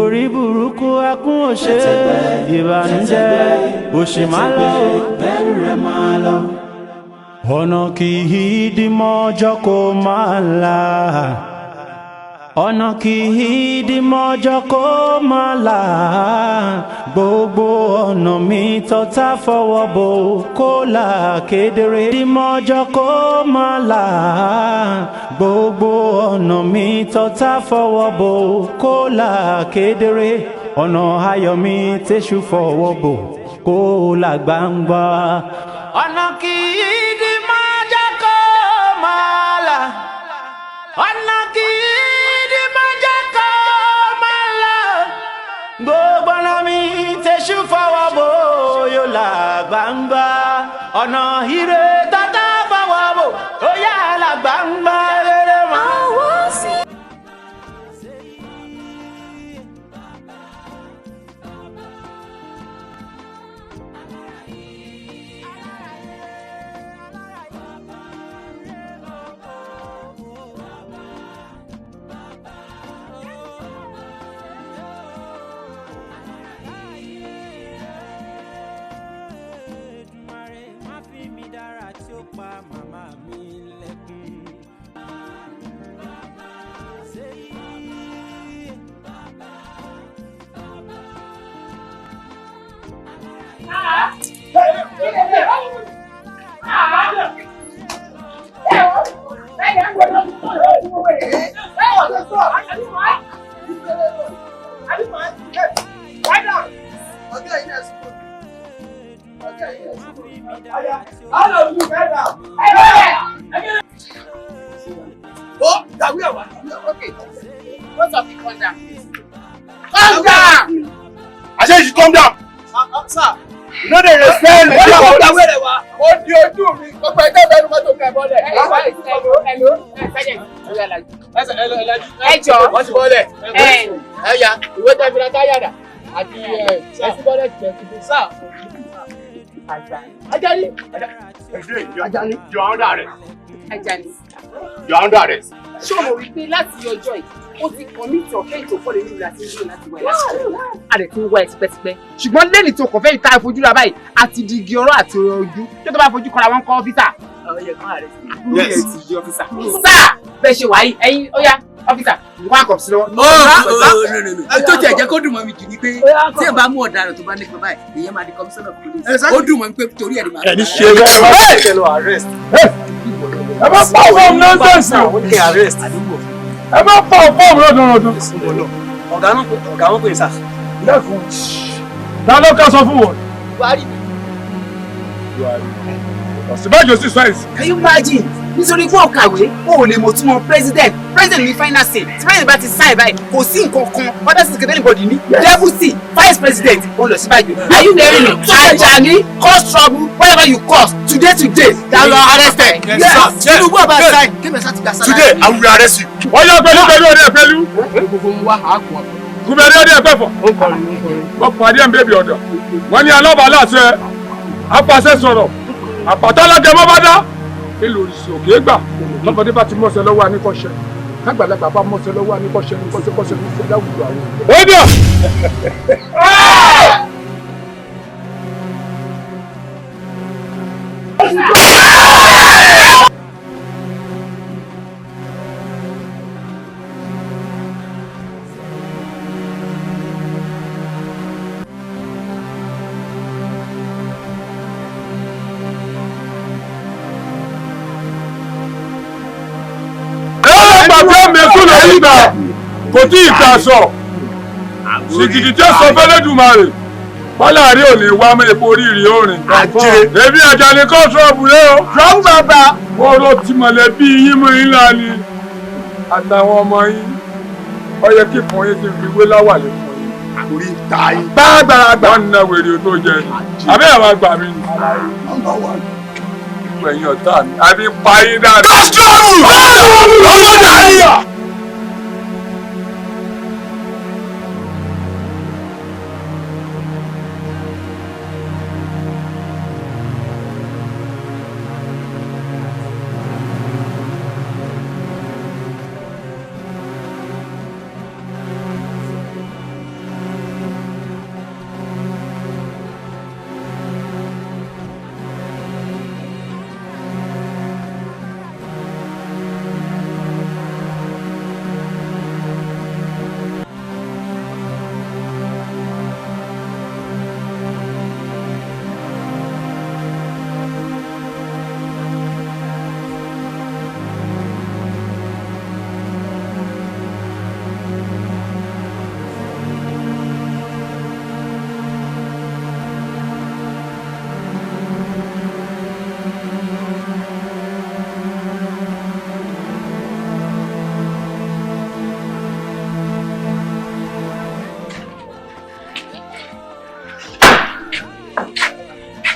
orí burúkú ẹkún òṣè ìbànújẹ́ òṣì máa lọ bẹ́ẹ̀rù rẹ̀ máa lọ. ọ̀nà kì í dí mọ́jọ́ kó máa là ọ̀nà kì í dí mọ́jọ́ kó máa là gbogbo ọ̀nà mi tọ́ta fọwọ́ bò kó là kedere dí mọ́jọ́ kó máa là gbogbo ọ̀nà mi tọ́ta fọwọ́ bò kó là kedere ọ̀nà ayọ̀ mi tẹ́ṣù fọwọ́ bò kó là gbangba. ọ̀nà kì í dí mọ́jọ́ kó máa là ọ̀nà kì í gbogbo ọ̀nà mi tẹ̀sù fọwọ́ bò yóò là gbangba ọ̀nà ire tata fọwọ́ bò ó yà là gbangba rere mọ́. Calm down. Sir. No, they respect me. Hello. Ajani, you're under arrest. Ajani. You're under arrest. Show me we pay láti ọjọ́ yìí. Ó ti commit offense tó fọ́lẹ̀ nínú láti ìlú láti wáyé. A lè tún wá ẹ̀ tipẹ́tipẹ́. Ṣùgbọ́n lẹ́ni tó kọ̀ fẹ́ẹ́ ta ìfojú ra báyìí àti di igi ọ̀rọ̀ àti ojú. Tó tó bá fojú kọ́ra wọn kọ́ ọ́fíìsà. Yes. Sir, bẹ́ẹ̀ ṣe wáyé ẹ̀yin ó yá ọ́fíìsà. Wọ́n á kọ̀ sí lọ́wọ́. Tó tiẹ̀ jẹ́ kó dùn mọ́ mi jù ní pé tí ẹ bá mú ọ̀daràn tó bá nípa báyìí èèyàn máa di commissioner of police. Ó dùn mọ́ mi pé torí ẹ̀ ni màá. Ẹni ṣe bẹ́ẹ̀ ẹ má pa ọ̀fọ́ọ̀mù nọ́ńsẹ̀nsì o. Ẹ má pa ọ̀fọ́ọ̀mù lọ́dọọdún. Ọ̀gá wọn pè sá. Lẹ́kùn. Ta ló ká sọ fún wọn? Buhari. Ọ̀sibájò sì sọ èsì. Can you imagine? Nítorí pé ọ̀kàwé o ò lè mọ̀ tún mọ president ní final say tí president bá ti sign báyìí kò sí nǹkan kan other state anybody ní deputy vice president òun lọ síbájú. Are you hearing me? Ajani cause trouble whatever you cause today that you are arrested. Yes. Tinubu ọba sign kébẹ̀ sá ti gba salary. Today I will arrest you. Wọ́n yọ pẹ̀lú ọdẹ pẹ̀lú. Gbogbo ń wá àákùn ọ̀pọ̀. Kùbẹ̀rẹ̀ ọdẹ ẹ̀pẹ̀fọ̀. Wọ́n pàdé ẹ̀ ń bèbí ọ̀dọ̀. Wọ́n ní alábàálà ṣe apàṣẹ sọ̀rọ̀. Àpàtàlágẹ mọ́ bá dá. Èlò òrìṣì òkè gbà. Lọ́mọdé bá ti mọ́ṣẹ́ lọ́wọ́ aníkọ́ṣẹ́. Kágbàlagbà bá mọ́ṣẹ́ lọ́wọ́ aníkọ́ṣẹ́ ní kọ́ṣẹ́kọ́ṣẹ́ ní ìṣẹ́ láwùjọ àwọn. Ó dà! Kò tí ì ta sọ sìkìdì tí ó sọ fẹ́lẹ́dùmarè Fọláàrí ò ní wá mọ́ epo oríire orin. Èmi Àjàní kọ́ ṣọ́ọ̀bù rẹ o. Ṣọ́ọ̀bù bàbá. Oró ti mọ̀lẹ́bí yín mú yín lánìí. Àtàwọn ọmọ yín. Ó yẹ kí fún yín ti fi wé láwàlẹ̀ fún yín. Orí ta yín. Gbàgbàgbà ń na wèrè tó jẹ ni. Àbí àwọn àgbà mi ni. Ìgbẹ̀yìn ọ̀tá mi. Àbí pa yín dáadáa. Ṣọ́ọ̀bù!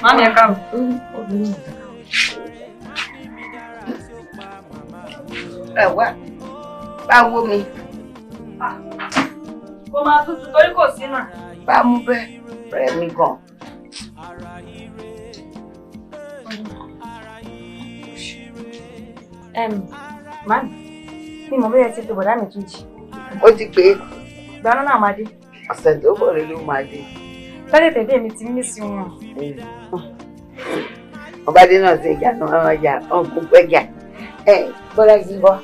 Mami, ẹ káàbọ̀. Ẹ wá, báwo mi? Kò máa tutù torí kò sí náà. Bá mú bẹ́ẹ̀ rẹ̀ mi gan. Mami, mi mọ̀ bóyá ti pe bọ̀dá mi Túnjí. Ó ti pé Gbaná náà máa dé. ọ̀sẹ̀ tó bọ̀ ló máa dé. Tẹ́lẹ̀ tẹ̀lé mi ti mí sí wọn. Ọbadé náà ṣe ìjà náà ọjà ọ̀gùn pẹ́jà. Bọ́lá ti bọ́.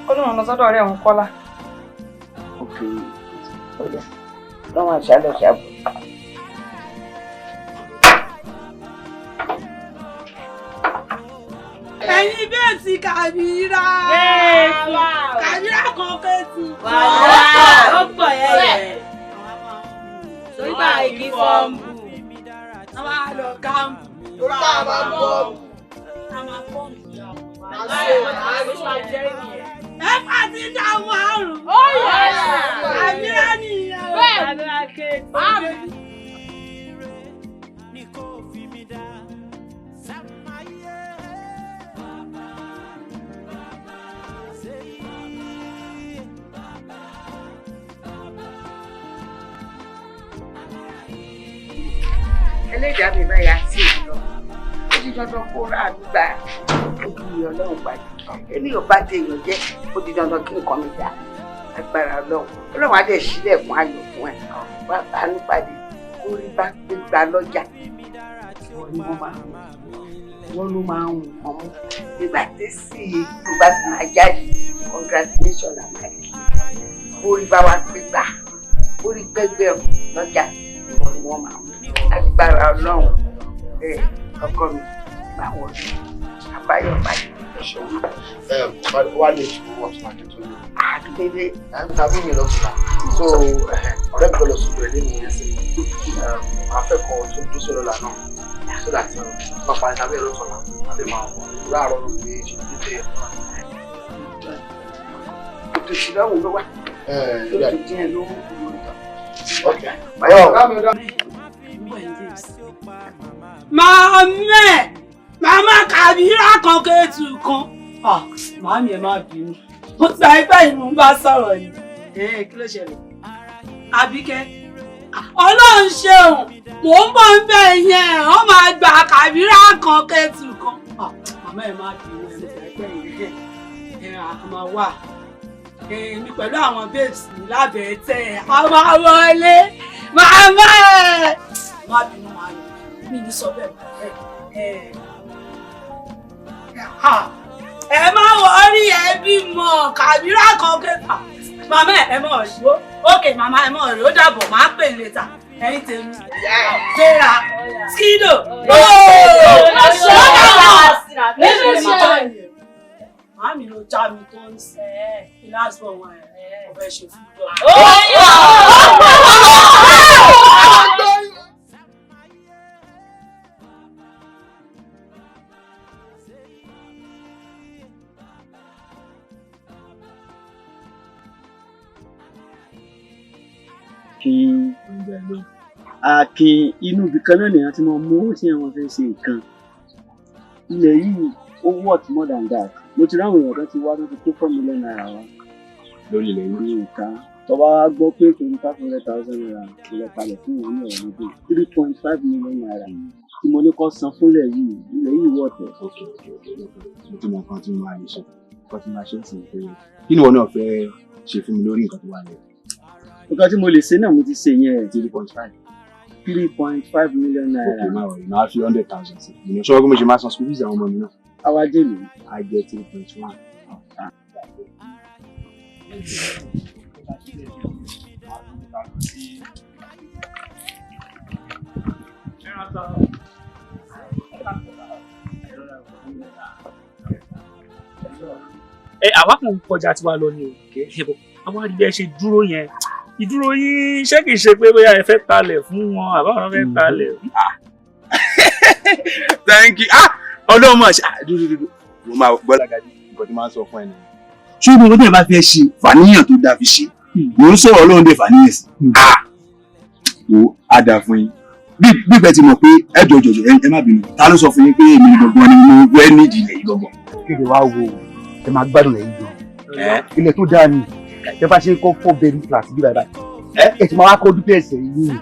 Ó lóun lọ sọ́dọ̀ ọ̀rẹ́ òun Kọ́lá. Ọjà lọ́wọ́ àṣàlọ̀ ṣàbò. Ẹ̀yin bẹ́ẹ̀sì Kàbírà. Kàbírà kan kẹ́tù. Ó pọ̀ yẹ́yẹ́. Sórí bá igi fọ́ọ̀mù. A máa lọ káàmù. Lórí bá a máa bọ́ọ̀mù. A máa fọ́ọ̀mù. Ẹ pàtí dáhùn àrùn. Ó yẹ Kàbírà nìyẹn. Kàbírà kẹ́tù. Ẹlẹ́dàá mi báyà sí ìlọ. Ó ti dandan kó rà àdúgbà ojú Ọlọ́run pàdé. Ènìyàn bá téèyàn jẹ́ ó di dandan kí nǹkan mi dá. Agbára Ọlọ́run. Ọlọ́run á dẹ̀ sílẹ̀ fún ayọ̀ fún ẹ̀. Wá bánú pàdé kó rí bá gbé gbà lọ́jà. Wọ́n ní wọ́n máa ń wọ́n ló máa ń wọ̀n mú. Nígbà tí sí ìlú bá ti máa jáde, congratulations àmàlẹ́. Kó rí bá wa gbé gbà. Kó rí gbẹ́gbẹ́rún lọ́jà. Wọ́n ní wọ́n máa ń agbára Ọlọ́run ọkọ mi bá wọn àbáyọ báyìí. Wá lè ṣe owó ọ̀tún àkẹ́tọ́ yìí. Àdúgbélé. Tàbí mi lọ sùn. So ọ̀rẹ́ mi lọ sùn rẹ̀ nínú ẹsẹ̀. Afẹ́kọ̀ọ́ tó dúró sọ̀rọ̀ lànà. So that wọ́n pa ìtàbí ẹ̀rọ sọ̀rọ̀ àti máa wọ̀ láàárọ̀ ló gbé ṣe dídé ẹ̀. Ètò ìṣìlọ́wọ́ ló wà. Ètò ìjẹ́ ló ń Màmá Kàbírà kan kẹ́tù kan. Màámi ẹ má bínú. Mo ti àìpẹ́ ìlú ń bá sọ̀rọ̀ ni. Kí ló ṣẹlẹ̀? Àbíkẹ́. Ọlọ́run ṣeun, mò ń bọ̀ ń bẹ̀ yẹn, wọ́n máa gba Kàbírà kan kẹ́tù kan. Màmá ẹ má bínú ẹ mo ti àìpẹ́ yẹn. A máa wà. Èmi pẹ̀lú àwọn babes mi lábẹ́ tẹ̀ a máa wọlé. Màmá ẹ̀. Má bínú máa yọ, mi ní sọ bẹ́ẹ̀. Ẹ má wọrí ẹbí mọ̀ Kàbírà kan kẹta. Màmá ẹ mọ̀ ṣó. Ókè màmá ẹ mọ̀ rẹ̀ ó dàbọ̀ máa pè létà. Ẹyin tèmi. Vera. Skido. Màámi ló já mi tó ń sẹ́ ẹ̀ lásìkò wọn ẹ̀ ọ̀bẹ ṣe fún mi. Akin inú ibi kan náà nìyẹn tí wọ́n mú tí wọ́n fẹ́ ṣe nǹkan. Ilẹ̀ yìí ó worth more than that. Mo ti ráwọn èèyàn kan ti wá tó ti tó 4 million naira wá lórí ilẹ̀ yìí ní nǹkan. Tọ́ba wá gbọ́ pé 500,000 naira ilẹ̀ kalẹ̀ fún wọn ní ọ̀rọ̀ níbí 3.5 million naira tí mo ní kó san fúnlẹ̀ yìí ilẹ̀ yìí wọ̀tẹ̀. Mo ti mọ nǹkan tí mo máa ń ṣe nǹkan tí mo máa ṣe ń sìn pé kí ni ìwọ náà fẹ́ ṣe fún mi lórí nǹkan tó wà lẹ̀. Nǹkan tí mo lè ṣe náà mo ti ṣe yẹn 3.5 million naira. Ok, máa wọ̀ ìnáwó fi 100,000 sí. Ìyẹn ṣọ́wọ́ kí mo ṣe máa san school fees àwọn ọmọ mi náà. Àwa jẹ́ mi. A jẹ́ 3.1. Àwa kan kọjá tiwa lọ ni o. Àwọn àdìbẹ́ ṣe dúró yẹn. Ìdúró yín ṣé kìí ṣe pé bóyá ẹ fẹ́ talẹ̀ fún wọn àbáwọn fẹ́ talẹ̀. Thank you. Ọlọ́run máa ṣe dúdúdúdú. Mo máa gbọ́ lágàdí nǹkan tí máa ń sọ fún ẹ nìyẹn. Ṣé ibi tó tẹ̀ bá fẹ́ ṣe fàníyàn tó dáa fi ṣe? Mò ń sọ̀rọ̀ Ọlọ́run dé fàníyàn sí. Wo á dáa fún yín. bí bẹ́ẹ̀ ti mọ̀ pé ẹjọ́ ẹ má bínú ta ló sọ fún yín pé èmi gbọ̀ngàn ni mo fẹ́ nídìí ilẹ̀ yìí gbọ̀ngàn. kéde wá wo ẹ máa gbádùn lẹ́yìn gan ilẹ̀ tó dáa ni ẹ bá ṣe ń kọ́ 4 bedroom flat bí báyìí ẹ ti máa wá kó dúpẹ́ ẹsẹ̀ yìí.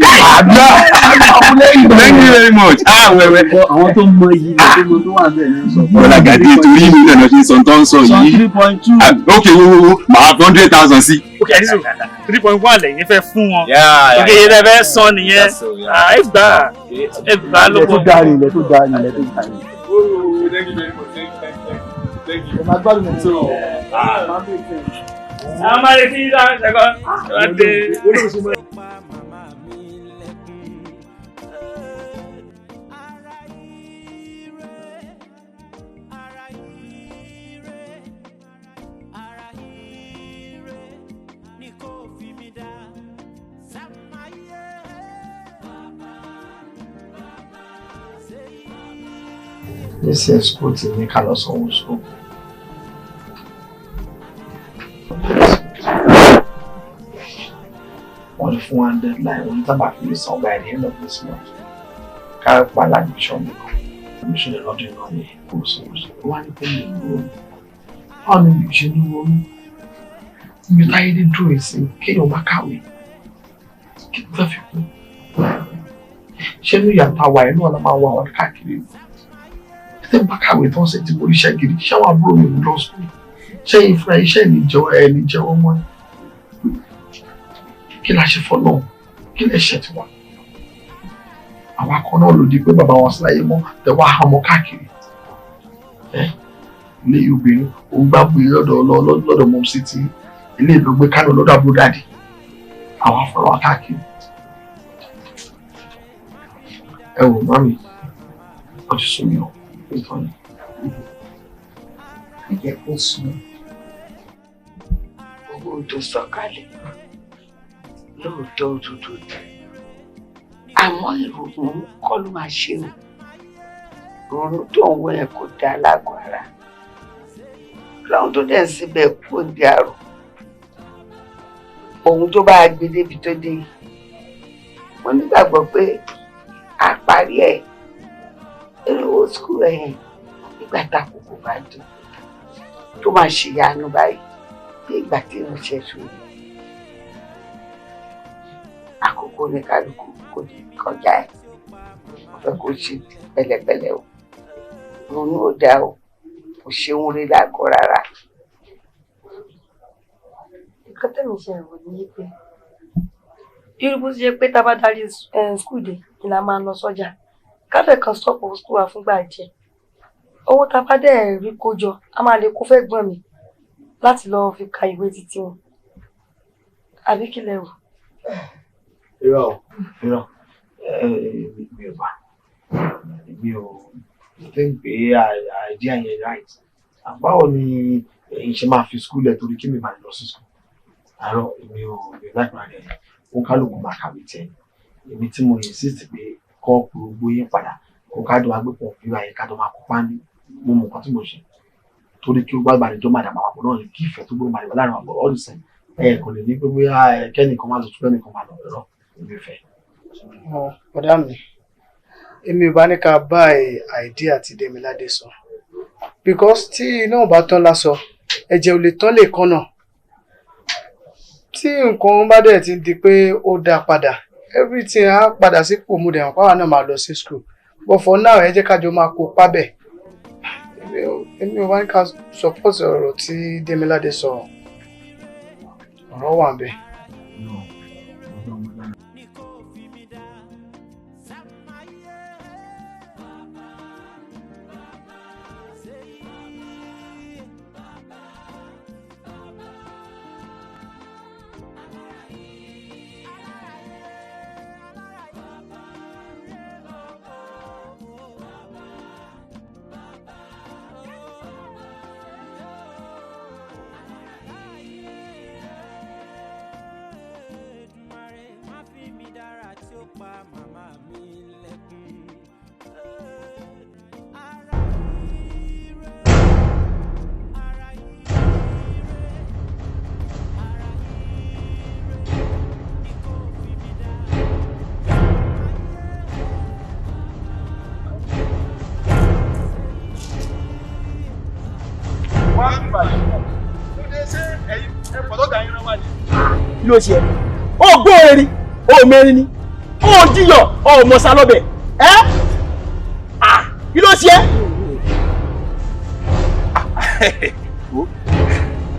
Thank you very much. Wẹ́wẹ́. àwọn tó mọ iyì rẹ̀ tó mọ tó wà bẹ́ẹ̀ ni sọ. bọ́lá gàdé torí mi náà ṣe sọ tó ń sọ yìí. 3.2. ok wo màá 100,000 sí. ok àdìsù 3.1 lẹ́yìn fẹ́ fún wọn òkè yẹn fẹ́ san nìyẹn ẹ gbà lówó. ilẹ̀ tó dáa ni ilẹ̀ tó dáa ni ilẹ̀ tó dáa ni. ẹ máa gbádùn ẹ̀ sọ. àwọn máa lè fi ṣàkóso. This is school to make a lot of school. On the 400 line, we talk about this by the end of this month. Carry admission. Admission is not doing money. One thing you how many you should do? You tired to do it. Can you back away? Keep the people. Ṣé ní yàtọ̀ àwa inú ọ̀la máa wà wọn káàkiri? Ṣé ń bá kàwé tó ń ṣe ti borí iṣẹ́ gidi? Ṣé àwọn àbúrò mi lọ sùn? Ṣé ìfúnra iṣẹ́ ẹni jẹ́wọ́ mọ́ ni? Kí la ṣe fọ́ náà? Kí lè ṣe tiwa? Àwa kan náà lòdì pé bàbá wọn síláyé mọ́ tẹ̀wá àmọ́ káàkiri. Ilé obìnrin òun gbá gbé lọ́dọ̀ mọ́ sí ti ilé ìlú Kánò lọ́dọ̀ àbúrò dàdí. Àwa fọ́nra wa káàkiri. Ẹ wò mami, wọ́n ti sún mi ọ̀ nítorí ni. Ẹ jẹ́ kó sún owó tó sọ̀kalẹ̀ lóòótọ́ òtútù ni. Àmọ́ ìrònú kọ́ ló máa ṣe o. Ìrònú tó ń wọ ẹ̀ kò dá lágọ̀ọ́ ara. Lọ́run tó dẹ̀ síbẹ̀ kó di àrò. Òun tó bá gbé débi tó dé yìí. Mo nígbàgbọ́ pé a parí ẹ̀ owó skul ẹ̀yìn nígbà tákòókò bá dùn tó máa ṣe ìyanu báyìí ní ìgbà tí mo ṣe ṣòro àkókò ní kálukú kò ní kọjá ẹ̀ mo fẹ́ kó ṣe pẹ̀lẹ́pẹ̀lẹ́ o ronú ó dá o kò ṣeun rí lágọ̀ọ́ rárá. nǹkan tẹ̀mí ṣe ẹ̀rọ ní pé irú bó ṣe pé tá a bá darí skul dé ni la máa lọ sọ́jà káfẹ́ kan stọ́pù skul wa fúngbà díẹ̀ owó tá a bá dẹ̀ rí kó jọ a máa lè kó fẹ́ gbọ́n mi láti lọ fi ka ìwé títí wọn àbí kí lẹ rò. irọ́ mi ò think pé idea yẹn right báwo ni èyí ṣe máa fi skul ẹ̀ torí kí mi máa lọ sí skul àárọ̀ èmi ò láìpẹ́ rẹ̀ ó kálukú máa kàwé tẹ̀ èmi tí mo insist pé kọ́ gbogbo yín padà kó kájọ agbépọ̀ bí wàá yẹ kájọ máa kópa ní mo mọ̀ nǹkan tí mo ṣe torí kí ó gbàgbà àdéjọ́ máa dàgbà àpò náà ní kí ìfẹ́ tó gbọ́dọ̀ máa dàgbà láàrin àpò all the same kò lè ní pé bóyá kẹ́nìkan máa lọ tún kẹ́nìkan máa lọ ẹ̀rọ ìbí fẹ́. Ọ̀dà mi èmi ò bá ní ká bá àìdí àti Demilade sọ because tí iná ò bá tán lásọ ẹ̀jẹ̀ ò lè tán lè kán náà tí nǹkan bá dẹ̀ ti di pé ó dá padà everything á padà sípò mú dẹ̀wọ̀n pàwọn náà máa lọ sí school but for now ẹ jẹ́ kájọ máa kó pábẹ̀ èmi ò bá ní ká support ọ̀rọ̀ tí Demilade sọ ọ̀rọ̀ wà ń bẹ̀. kí ló ṣe ó gbọ́ erin ó mẹ́rin ni ó jiyàn ó mọ̀sá lọ́bẹ̀ kí ló ṣe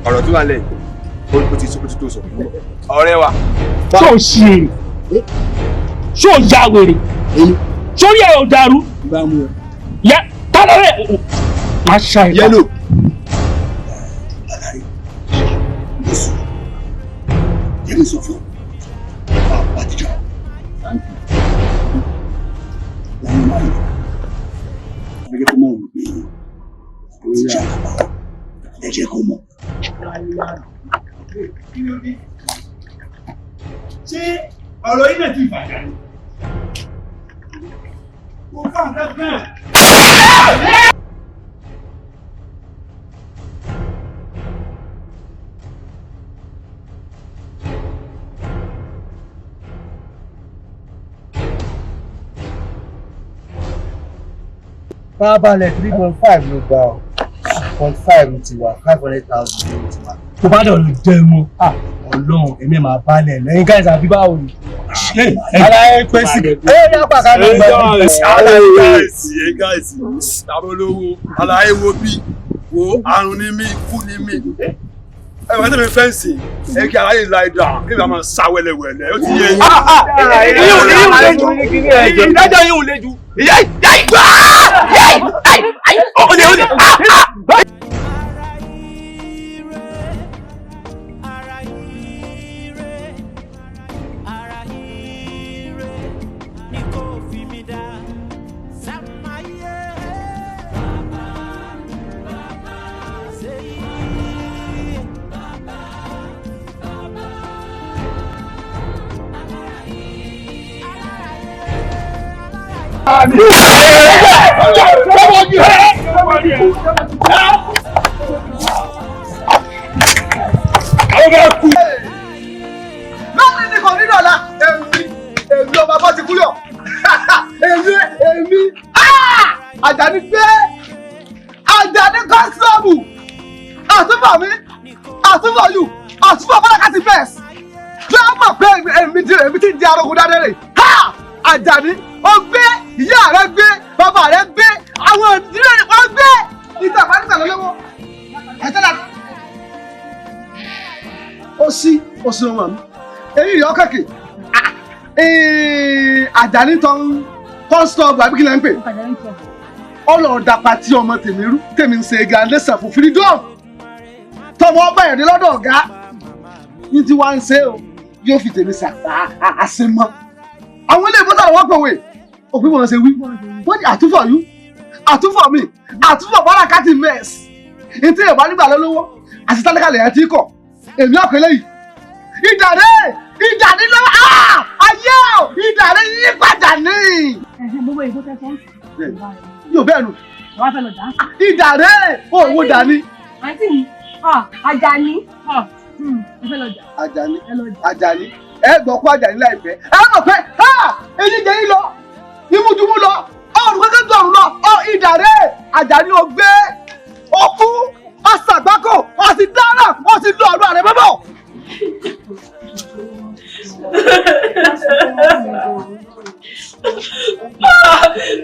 ọ̀rọ̀ tó wà lẹ́yìn ó ti tó sọ ọ̀rẹ́ wa. ṣó o ṣe èrè ṣó o ya wèrè sórí ẹ̀ ò dàrú yẹ tọ́lọ́rẹ́ máa ṣá ẹ̀ yẹ́lò. Jẹ́mi sọ fún àtijọ́. Lẹ́yìn máa yẹ, ẹgbẹ́ kó mọ̀ wò pé ti ṣe àkàbà ẹ jẹ́ kó mọ̀. Ṣé ọ̀rọ̀ yìí náà ti bàjẹ́ ni? Kò fà kankan. Fábàlẹ̀ 3.5 ló gbà ọ́ 2.5 ti wà 500,000 ló ti wà. tó bá dọ̀ ló jẹ́ mọ́ Ọlọ́run èmi máa balẹ̀ lẹ́yìn gáìsì àbí báwo ni. aláyé pẹ́ sí ẹ yá pàkà ní ìgbà yìí. aláyé gáìsì àbólówó aláyé wo bí wo àrùn ní mí kú ní mí. ẹ wọ́n tẹ̀lé fẹ́ǹsì ẹ kí aláyé la ìdá kí ló máa sá wẹ́lẹ́wẹ́lẹ́ ó ti yé yín. ìdájọ́ yìí ò le jù. ìyá ìgbà ọ̀lẹ́ ọ̀lẹ́. Lọ́sìn ní kò ní dọ̀la èmi ọba bá ti kú yọ èmi Àjàní gbé Àjàní kọ́sọ́ọ̀bù àtúbọ̀ mi àtúbọ̀ yù àtúbọ̀ bọ́lákàtì bẹ́ẹ̀sì tí wọ́n mọ̀ pé èmi ti di arógun dáadé rè Àjàní ó gbé ìyá rẹ̀ gbé bàbá rẹ̀ gbé àwọn ìdílé rẹ̀ wọ́n gbé ìta àpáríta lọ́wọ́ ẹ̀tẹ́lá ó sí ọmọ mi èyí ìyá ọkẹ́kẹ́ Àjàní tó ń stọ́ọ̀bù àbí kí lẹ́ ń pè ọlọ́ọ̀dà pàtí ọmọ tèmi rú tèmi ń ṣe gàdẹ́sà fún freedom tọmọ ọba ẹ̀dẹ́ lọ́dọ̀ ọ̀gá ní tí wàá ń ṣe o yóò fi tèmi sà àṣemọ́ àwọn ilé ìbọ́sà wọ́n pòwe òpin wọn ṣe wí wọ́n ní àtúfọ̀ yú àtúfọ̀ mi àtúfọ̀ bárakàtì mẹ́ẹ̀sì ètò ìyẹ̀bá nígbà lọ́wọ́ àti tálẹ́kàlẹ̀ ẹ̀ tí kọ̀ èmi ọ̀pẹ̀lẹ̀ yìí ìdàrí lọ́wọ́ ayé o ìdàrí yí padà ní. gbogbo èyí tó tẹ́ fọ́n. yóò bẹ́ẹ̀ nù. wọ́n fẹ́ lọ dá. ìdàrí òwò dání. àǹtí mi Àjàní ẹ fẹ́ lọ jà. Àjàní ẹ gbọ́ kó Àjàní láìpẹ́ ẹ mọ̀ pé èyí jẹ́ yín lọ ìmúdùmú lọ ọ̀rùn gẹ́gẹ́ tó ọ̀rùn lọ ìdàrí Àjàní ò gbé òkú ọ̀sàgbákò ọ̀sìn dáná ọ̀sìn lọ ọ̀rùn àrẹ bọ́bọ̀.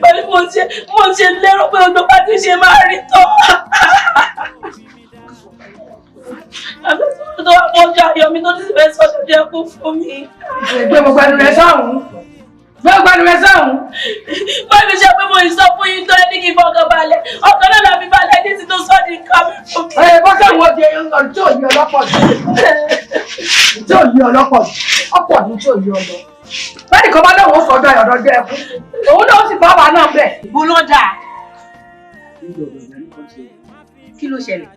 Pẹ̀lú mo ṣe lérò pé ọdún bá ti ṣe máa rí tán. Àbẹ̀tọ́ tó wà pọ̀jù ayọ̀ mi tó ti fẹ́ sọ́dọ̀ jẹ́ kú fún mi. Gbé gbogbo ẹnu rẹ sọ́hùn. Gbé gbogbo ẹnu rẹ sọ́hùn. Báyìí ṣe pé mo ì sọ fún yín tó ẹni kí n fọkàn balẹ̀. Ọkàn náà làbí balẹ̀ ní ti tó sọ́ di nǹkan mi fún mi. Bọ́sẹ̀ wo di ọ̀rọ̀ tí ò yí ọlọ́pọ̀ jù. Tí ò yí ọlọ́pọ̀ jù. Ọ̀pọ̀ ní tí ò yí ọlọ́. Bẹ́ẹ̀ni kan bá náà wọ́n sọ́dọ̀ ọ̀dọ̀ jẹ́ ẹkú. Òun náà sì bá wa náà bẹ̀. Bó ló dà? Kí ló ṣẹlẹ̀?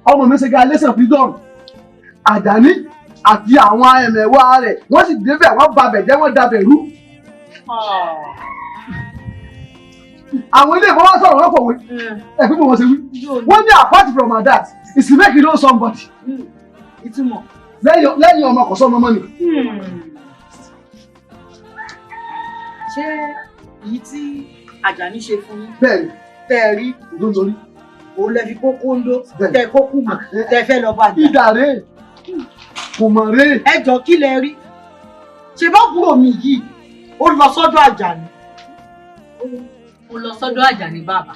Ọmọ mi ṣe ga lẹ́sẹ̀ freedom Àjàní àti àwọn ẹ̀mẹ̀wá rẹ̀ wọ́n sì débẹ̀ wọ́n babẹ̀ jẹ́ wọ́n dabẹ̀ rú. Àwọn ilé ìfowópamọ́ sọ̀rọ̀ wọ́n pòwe ẹ̀fí bò wọ́n ṣe wí. Wọ́n ní apart from my dad is to make you know somebody. Ìtumọ̀. Lẹ́yìn ọmọ kò sọ́mọ mọ́ ni. Ṣé èyí tí Àjàní ṣe fún yín? Bẹ́ẹ̀ni. Tẹ́ ẹ rí lórí. Òun lẹ fi kókó ń dó tẹ kókó mọ̀ tẹ fẹ́ lọ bá jà. Ìdàrẹ́ kò mọ̀ rí. ẹ jọ kí lẹ rí ṣe bá búrò mi yìí ó lọ sọ́dọ̀ Àjàní. mo lọ sọ́dọ̀ Àjàní bàbá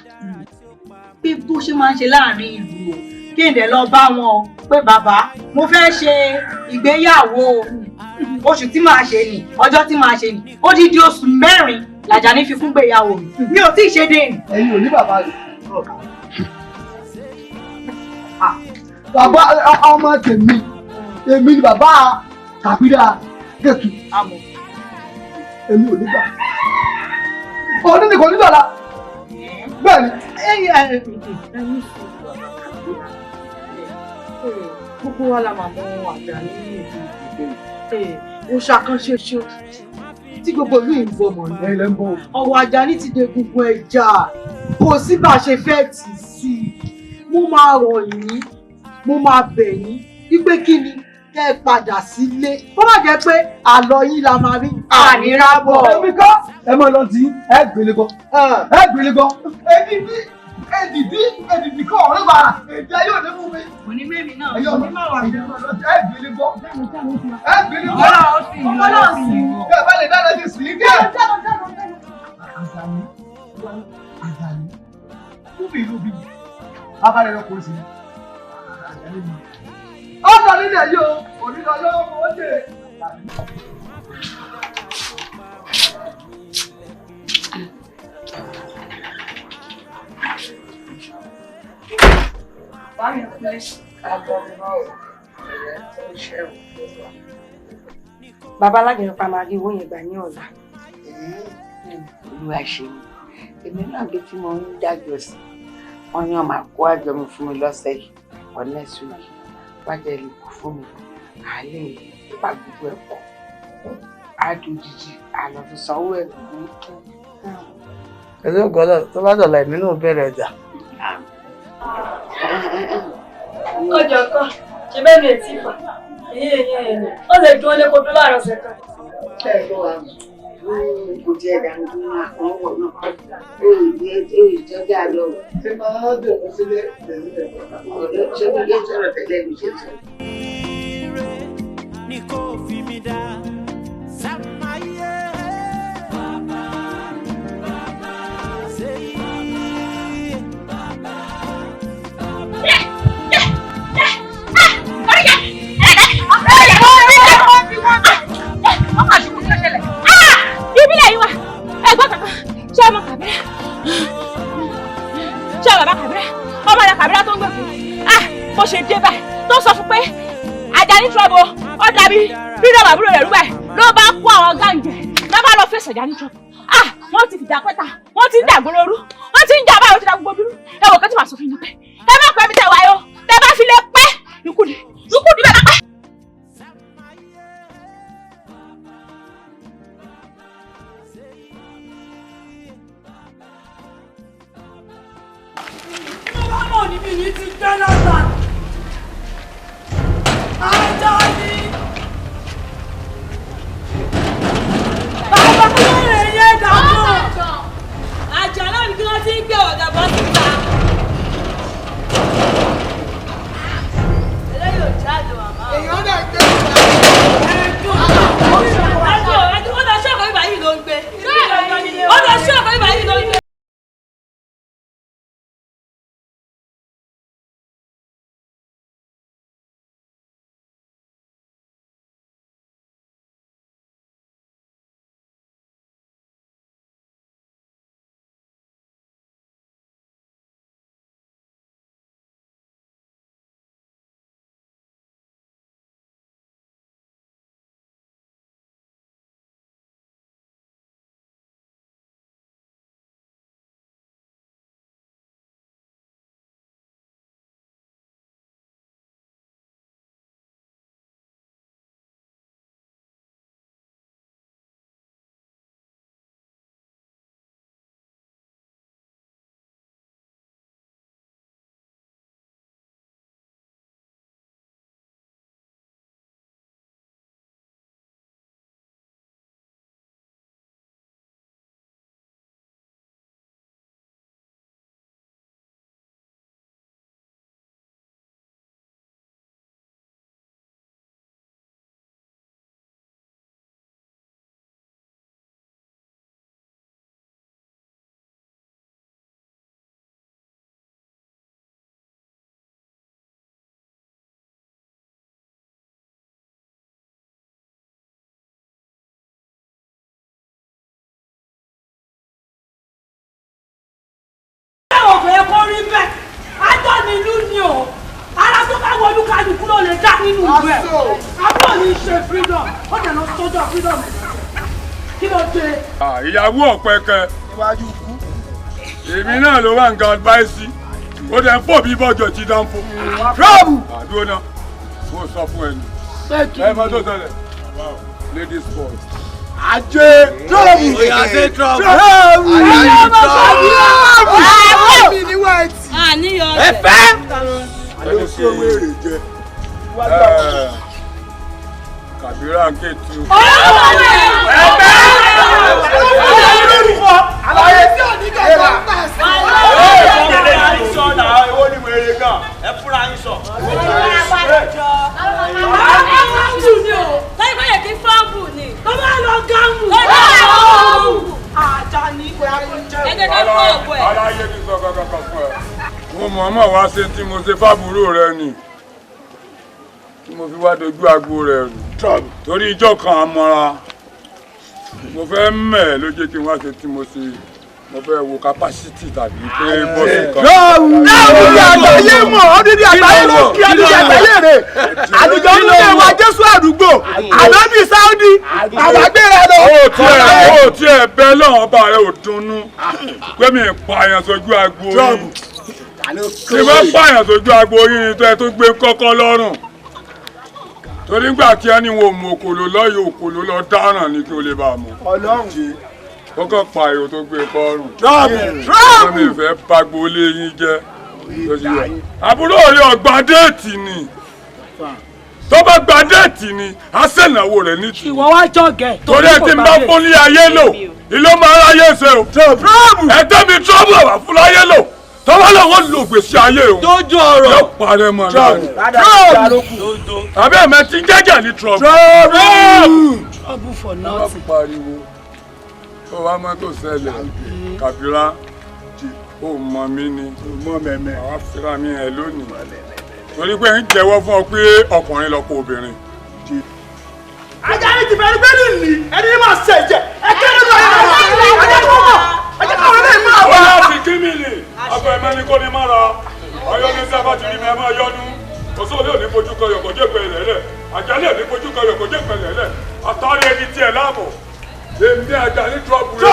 pé bó ṣe máa ń ṣe láàrin ìlú o kí n dẹ̀ lọ bá wọn pé bàbá mo fẹ́ ṣe ìgbéyàwó oṣù tí màá ṣe nì ọjọ́ tí màá ṣe nì odidi oṣù 4 l'Àjàní fi fún gbéyàwó mi ò tí ì ṣe dé nì. ẹ̀yin ò ní bàbá rẹ̀. bàbá ọmọ tèmi èmi ni bàbá kàbídà kẹtù èmi ò ní gbà ọdún nìkan ní dọ̀la bẹ́ẹ̀ ni. gbogbo wa la máa mọ Àjàní ní ìlú ó ṣàkànṣe ṣe tí gbogbo ìlú yìí ń bọ mọ ní ọwọ́ Àjàní ti dé gbogbo ẹja kò sí bá a ṣe fẹ́ tì sí i mo máa rọ̀ yín mo máa bẹ̀ yín wípé kí ni kẹ́ ẹ padà sílé kó má jẹ́ pé àlọ́ yín la máa rí ànírábọ̀. èmi kọ́ ẹ mọ̀ lọ sí ẹ gbélé gan ẹ gbélé gan èdìdí kọ́ ọ̀rẹ́ bàrà èdè ayé òde fún mi. kò ní mẹ́mi náà ẹ̀yọ́ mi máa wà ní ẹ gbélé gan ẹ gbélé gan ọlọ́run sì kẹ́ ẹ bá lè dáná sí sí kẹ́ ẹ. Àjàní fún mi ìlú bí abáyé lọ kó sí i. ọ̀dọ̀ nílẹ̀ yìí o ònílọ lọ́wọ́ owó jèrè. Bàbá alágbèrè pa máa rí owó yẹn gbà ní ọ̀la. Olúwa ṣe mi èmi náà bí tí mo ń dájọ́ sí wọn ní ọmọ àkó àjọ mi fún mi lọ́sẹ̀ yìí ọ̀nẹ́sù yìí wájà lè kú fún mi àálẹ́ yìí pa gbogbo ẹ̀ pọ̀ àdójijì àlọ́fi sanwó ẹ̀ fún pẹ̀lú ògbọ́dọ̀ tó bá dọ̀la èmi náà bẹ̀rẹ̀ ọjà. ọjọ́ kan ṣe bẹ́ẹ̀ mi ò tí ì fà ó lè dún ọlẹ́kọ̀ tó láàárọ̀ ọ̀sẹ̀ kan. kò jẹ́ ìdààmú àwọn ọ̀wọ̀ náà ó ìjọba àlọ́ ṣé máa bẹ̀rẹ̀ sílẹ̀ ọ̀dọ́ ṣé mo yé sọ̀rọ̀ tẹ́lẹ̀ mi ṣe sọ. ní kò fi mi dá sàmáyé. ìbílẹ̀ yìí wà ẹ̀gbọ́n kankan ṣé ọmọ Kàbírà ṣé bàbá Kàbírà ọmọ rẹ̀ Kàbírà tó ń gbẹ̀kú mo ṣe dé báyìí tó sọ fún pé Àjàní trouble ó dàbí rírọ̀ àbúrò rẹ̀ rú báyìí ló bá kó àwọn gáǹjẹ̀ náà bá lọ fèsì Àjàní trouble wọ́n ti fìjà pẹ́ta wọ́n ti ń dàgbòrò rú wọ́n ti ń jà báyìí ó ti dà gbogbo dúró ẹ wò kẹ́tì wà sọ fún yín pé ẹ má pẹ́ mi tẹ̀ wáyé o tẹ bá fi lè pẹ́ ikú ni bẹ́ẹ̀ bá pẹ́. Ọmọ níbi yìí ti gbẹ́ lọ́gbà. Àjàní. Bàbá kí ló rè yé dàgbọ́? Àjàní náà ni kí wọ́n ti ń gbé ọ̀gá bọ́ síta. Eléyìí ò jáde màmá. Èèyàn náà gbé ìgbà. Ẹ̀dùn ó lọ sí ọ̀gá ìbá yìí ló ń gbé. Ó lọ sí ọ̀gá ìbá yìí ló ń gbé. yẹ kó rí bẹ́ẹ̀ ájọ́ nílùú ni o ara tó bá wọlú kálukú ló lè dá nínú ìlú ẹ̀ àbúrò ní í ṣe freedom ó dẹ̀ lọ sọ́jọ́ freedom ẹ̀ kí ló dé. ìyàwó ọ̀pẹ̀kẹ̀ iwájú kú èmi náà ló wà nǹkan báyìí ó dẹ̀ ń fò bí bọ́jọ̀ ti dán fún. trọ́ọ̀bù àdúró náà mo sọ fún ẹni ẹ mọ tó tẹ̀lé ladies first. ajé trọ́ọ̀bù ajé trọ́ọ̀bù trọ́ọ̀bù mi ní wáìtì. àníyàn ẹ fẹ́. ẹni tí owó èrè jẹ kàbírà ń ké tu. àlàyé tí ò ní kẹ̀kẹ́ ń tà sí. Èwo ni wèrè gan? Ẹ fúnra yín sọ. lẹ́yìn bóyá kí fọ́ọ̀bù ni. tó bá lọ gáàmù. Àjàní ẹgbẹ́ tó kọ́ ọ̀pọ̀ ẹ̀. aláyé ti sọ kankan fún ẹ. mo mọ̀ọ́mọ̀ wá ṣe tí mo ṣe fábùrò rẹ ni tí mo fi wá dojú agbo rẹ rù torí ijọ́ kan àmọ́ra mo fẹ́ mẹ̀ ló jẹ́ kí n wá ṣe tí mo ṣe mo fẹ́ wo capacity tàbí pé bọ́ọ̀sì kan. ọdún àgbáyé mọ̀ ọdún àgbáyé ló kí ọdún àgbáyé rẹ̀ àdìjọ́ ń lé wa Jésù àdúgbò àdọ́bí Sáúdì àbágbéra lọ. ó tiẹ̀ bẹ́ẹ̀ lọ́wọ́ bá rẹ̀ ò dunnú pé mi pààyàn sójú agbo yín tí wọ́n pààyàn sójú agbo yín ni tó gbé kọ́kọ́ lọ́rùn torí nígbà tí ẹni wo mọ òkòló lọ́yọ̀ òkòló lọ dáràn ni kí o lè bá a mọ̀. Ọlọ́run kọ́kọ́ pa èrò tó gbé kọ́rùn. trọ́ọ̀bù mi fẹ́ bagbo lé yín jẹ́. àbúrò rẹ̀ ọ̀gbà déètì ni tó bá gba déètì ni a ṣènáwó rẹ̀ ní tù. ìwọ wá jọ̀gẹ̀. torí ẹ ti ń bá fún ní ayé lò ìlú máa ń ráyè ṣe o. trọ́ọ̀bù ẹ̀tẹ́ mi trọ́ọ̀bù àwà fún láyé lò tọ́wọ́ lọ́wọ́ lò gbèsè ayé o. tójú ọ̀rọ̀ yóò parẹ́ mọ́ láàrin. trọ́ọ̀bù àbí ẹ̀mẹ́ ti jẹ́jẹ́ ní trọ́ọ̀bù. trọ́ọ̀bù for nothing. pariwo ó wá mọ́ tó ṣẹlẹ̀ Kàbírà ó mọ mí ni àwa fira mi ẹ̀ lónìí torí pé ń jẹ́wọ́ fún ọ pé ọkùnrin lọ́pọ̀ obìnrin. Àjàní ti bẹ̀rù pé nìyí ẹni máa ṣe jẹ ẹ kéré lọ yẹn náà ẹjẹ kọ́ mọ̀ ẹjẹ kọ́ wọn lẹ́yìn máa wà. ó yà sí kí mi lè àgbà ẹ̀mẹ́ ni kò ní má ra ọyọ́ ní sábà ti rí mi ẹ máa yọnu òṣù olè òní fojú kan yọkọ̀ jẹ́ pẹ̀lẹ́ lẹ̀ Àjàní òní fojú kan yọkọ̀ jẹ́ pẹ̀lẹ́ lẹ̀ àtàrí ẹni tiẹ̀ láàbọ̀ èmi Àjàní trọ́ọ̀bù rẹ̀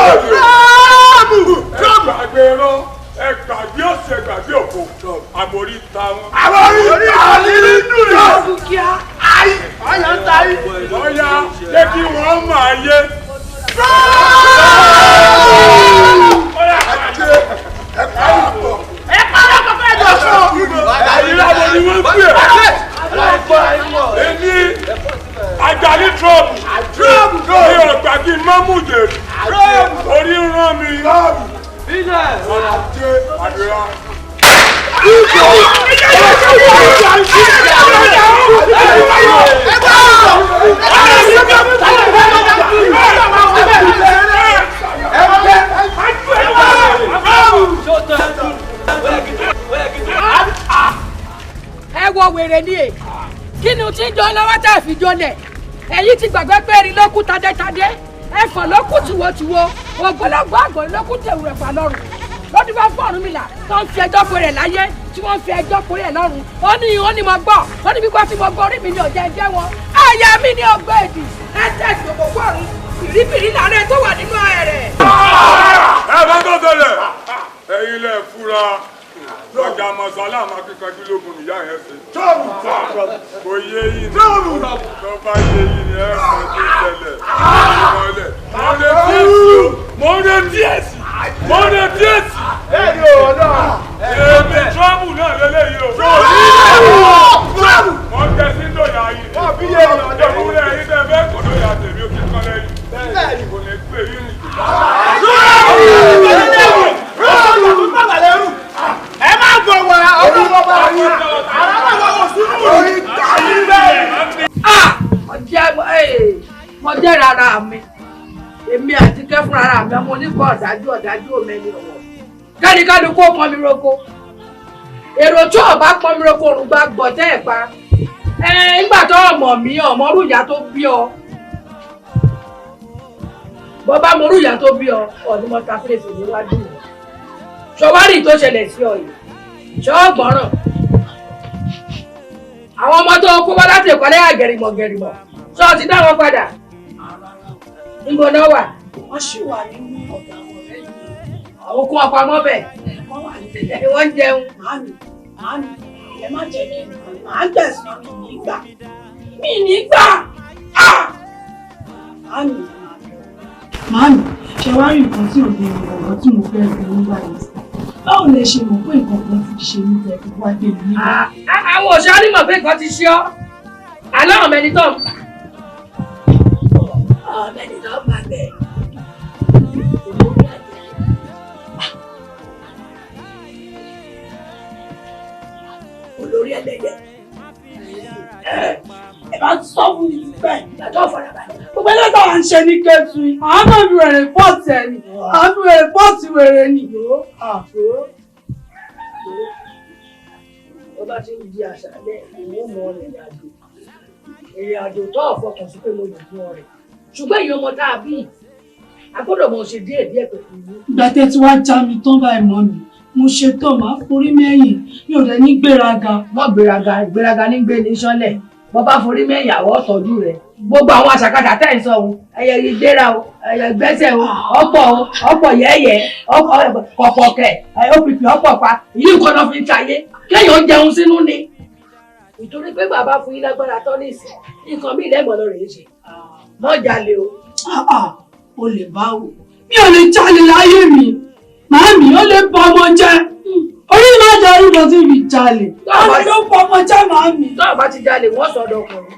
ẹ gbàgbé ọ̀sẹ̀ ẹ gbàgbé òfò àmórí ta wọn. àmórí àlírí dùn ní. trọ́ọ̀bù kíá ayi ọ̀yà ń ta yìí. ọ̀yà jẹ́ kí wọ́n máa yé. ẹ pàrọ̀ kọ́kọ́ ẹ̀ jọ sọ. àyíláwọ̀ ni wọ́n gbé èmi Àjàní trọ́ọ̀bù ní ọ̀gbà kí n má mú jèrè orí ń rán mi. Àdúrà. ẹ wo wèrè ni e kí ni o ti ń jọ lọ́wọ́ tá a fi jọlẹ̀ ẹ̀yin ti gbàgbé pé erin ló kú tadétadé ẹ̀fọn ló kú tiwotiwo ògbólógbò àgbọ̀n ló kú tẹ̀wúrẹ̀ fà lọ́rùn lọ́dún bá fún Ọ̀rúnmìlà tó ń fi ẹjọ́ pé rẹ̀ láyé tí wọ́n ń fi ẹjọ́ pé rẹ̀ lọ́rùn ó ní mo gbọ́ ó ní gbígbọ́ tí mo gbọ́ orí mi ní ọ̀jẹ̀ ẹ̀jẹ̀ wọn àyà mi ní ọgbẹ́ èdè ẹ̀jẹ̀ ìṣòkòkò ọ̀run ìríbìrí làárẹ̀ tó wà nínú ẹ̀rẹ̀. ẹ bá tó tẹlẹ ẹ̀yin lẹ fura lọjà mọsálà máa kíkanjú lógun nìyá yẹn ṣe. kò yé yín ni tó bá yé yín ni ẹ fẹ́ tó tẹlẹ mo ń retí èsì ẹni ò náà. èmi trọ́bù náà lélẹ́yìí o. wọ́n jẹ sí lóyà yìí. wọ́n fi yé èèyàn lẹ́yìn. ìwúlẹ̀ yìí tẹ́ fẹ́ kò lóyà tèmi ó kí n kọ́ lẹ́yìn. kò lè gbé yín nìyí. ẹ má gbọ̀ wá ọdún bàbá yín àwọn bàbá wọ̀ sínú orí tàyí bẹ́ẹ̀. mo jẹ́ rárá mi èmi àti kẹ́fún rárá mi ọmọ onígbọ̀ ọ̀dájú òmẹ́ni ọ̀wọ́ kẹ́nikẹ́ni kó pọn mi roko èrò tí ọba pọn mi roko òrùn gba gbọ̀tẹ́ ẹ̀ pa nígbà tó ọmọ mi ọmọ rúyà tó bí ọ bọ́bá mo rúyà tó bí ọ ọdún mọ́ta fèrèsé níwájú rẹ̀ ṣọwárì tó ṣẹlẹ̀ sí ọ yìí ṣọ́ọ̀gbọ́ràn àwọn ọmọ tó kó wá láti ìkọ́lé àgẹ̀rìmọ̀ ṣọ́ọ̀ ti dá wọn padà níbo náà wà. wọ́n ṣì wà nínú ọ̀dà àwọn ọ̀rẹ́ yìí. àwọn okun apamọ́ bẹ̀ wọ́n wà níbẹ̀. wọ́n ń jẹun. màámi ẹ má jẹ́ kí màá gbẹ̀sán mi nígbà. màámi ṣe wá rí nǹkan tí òde ọ̀rọ̀ tí mo fẹ́ rí nígbà yìí sí. báwo lẹ ṣe mọ̀ pé nǹkan kan ti ṣe ní ìfẹ́ tó wá gbé mi nígbà. àwọn òṣèré mọ̀ pé nǹkan ti ṣe ọ́ àlọ́ ọ̀mẹ́ni tó ń bá bẹ́ẹ̀. olórí ẹlẹ́yẹ ẹ bá sọ fún mi bẹ́ẹ̀ ìdájọ́ ìfọ̀rọ̀balẹ̀. gbogbo ẹlẹ́gbẹ́ wa ń ṣe ní kẹ́tù yìí àwọn náà fi wèrè pọ́ọ̀tì ẹ̀ ni àwọn fi wèrè pọ́ọ̀tì wèrè ni. ó bá ti ń di àṣálẹ́ ìwọ mọ ìrìn àjò tó ọ̀fọkàn sí pé mo lè fún ọ rẹ̀ ṣùgbọ́n èyí ọmọ tá a bí a gbọ́dọ̀ mọ̀ ṣe díẹ̀ pẹ̀lú yín. ìgbà tẹ́ tí wàá já mi tán báyìí mọ́ mi mo ṣetán máa forí mẹ́yìn mi ò dẹ̀ ní gbéraga. mọ́ gbéraga ní gbé ní sánlẹ̀ bọ́ bá forí mẹ́yìn àwọ̀ ọ̀tọ́jú rẹ̀ gbogbo àwọn àṣàkáṣà tẹ̀ ń sọ ohun ẹyẹ ìgbéra o ẹyẹ ìgbésẹ̀ o ọ̀pọ̀ yẹ́yẹ́ ọ̀pọ̀kẹ̀ òpìpì ọ̀pọ̀ pa ìlú nǹkan náà fi ń ṣayé kéèyàn jẹun sínú ni. ìtorí pé bàbá fún yín lágbára tọ́ ní ìsìn nǹkan mí lẹ́gbọ̀n lọ́rọ̀ yìí ṣe mọ́ jalè o. o lè bá wò mi ò lè jalè láyé mi màámi ó lè bọ ọmọ jẹ orí máa jẹ orúkọ tí mi jalè àwọn ló bọ ọmọ jẹ màámi. tó o bá ti jalè wọ́n sọ̀dọ̀ ọkùnrin.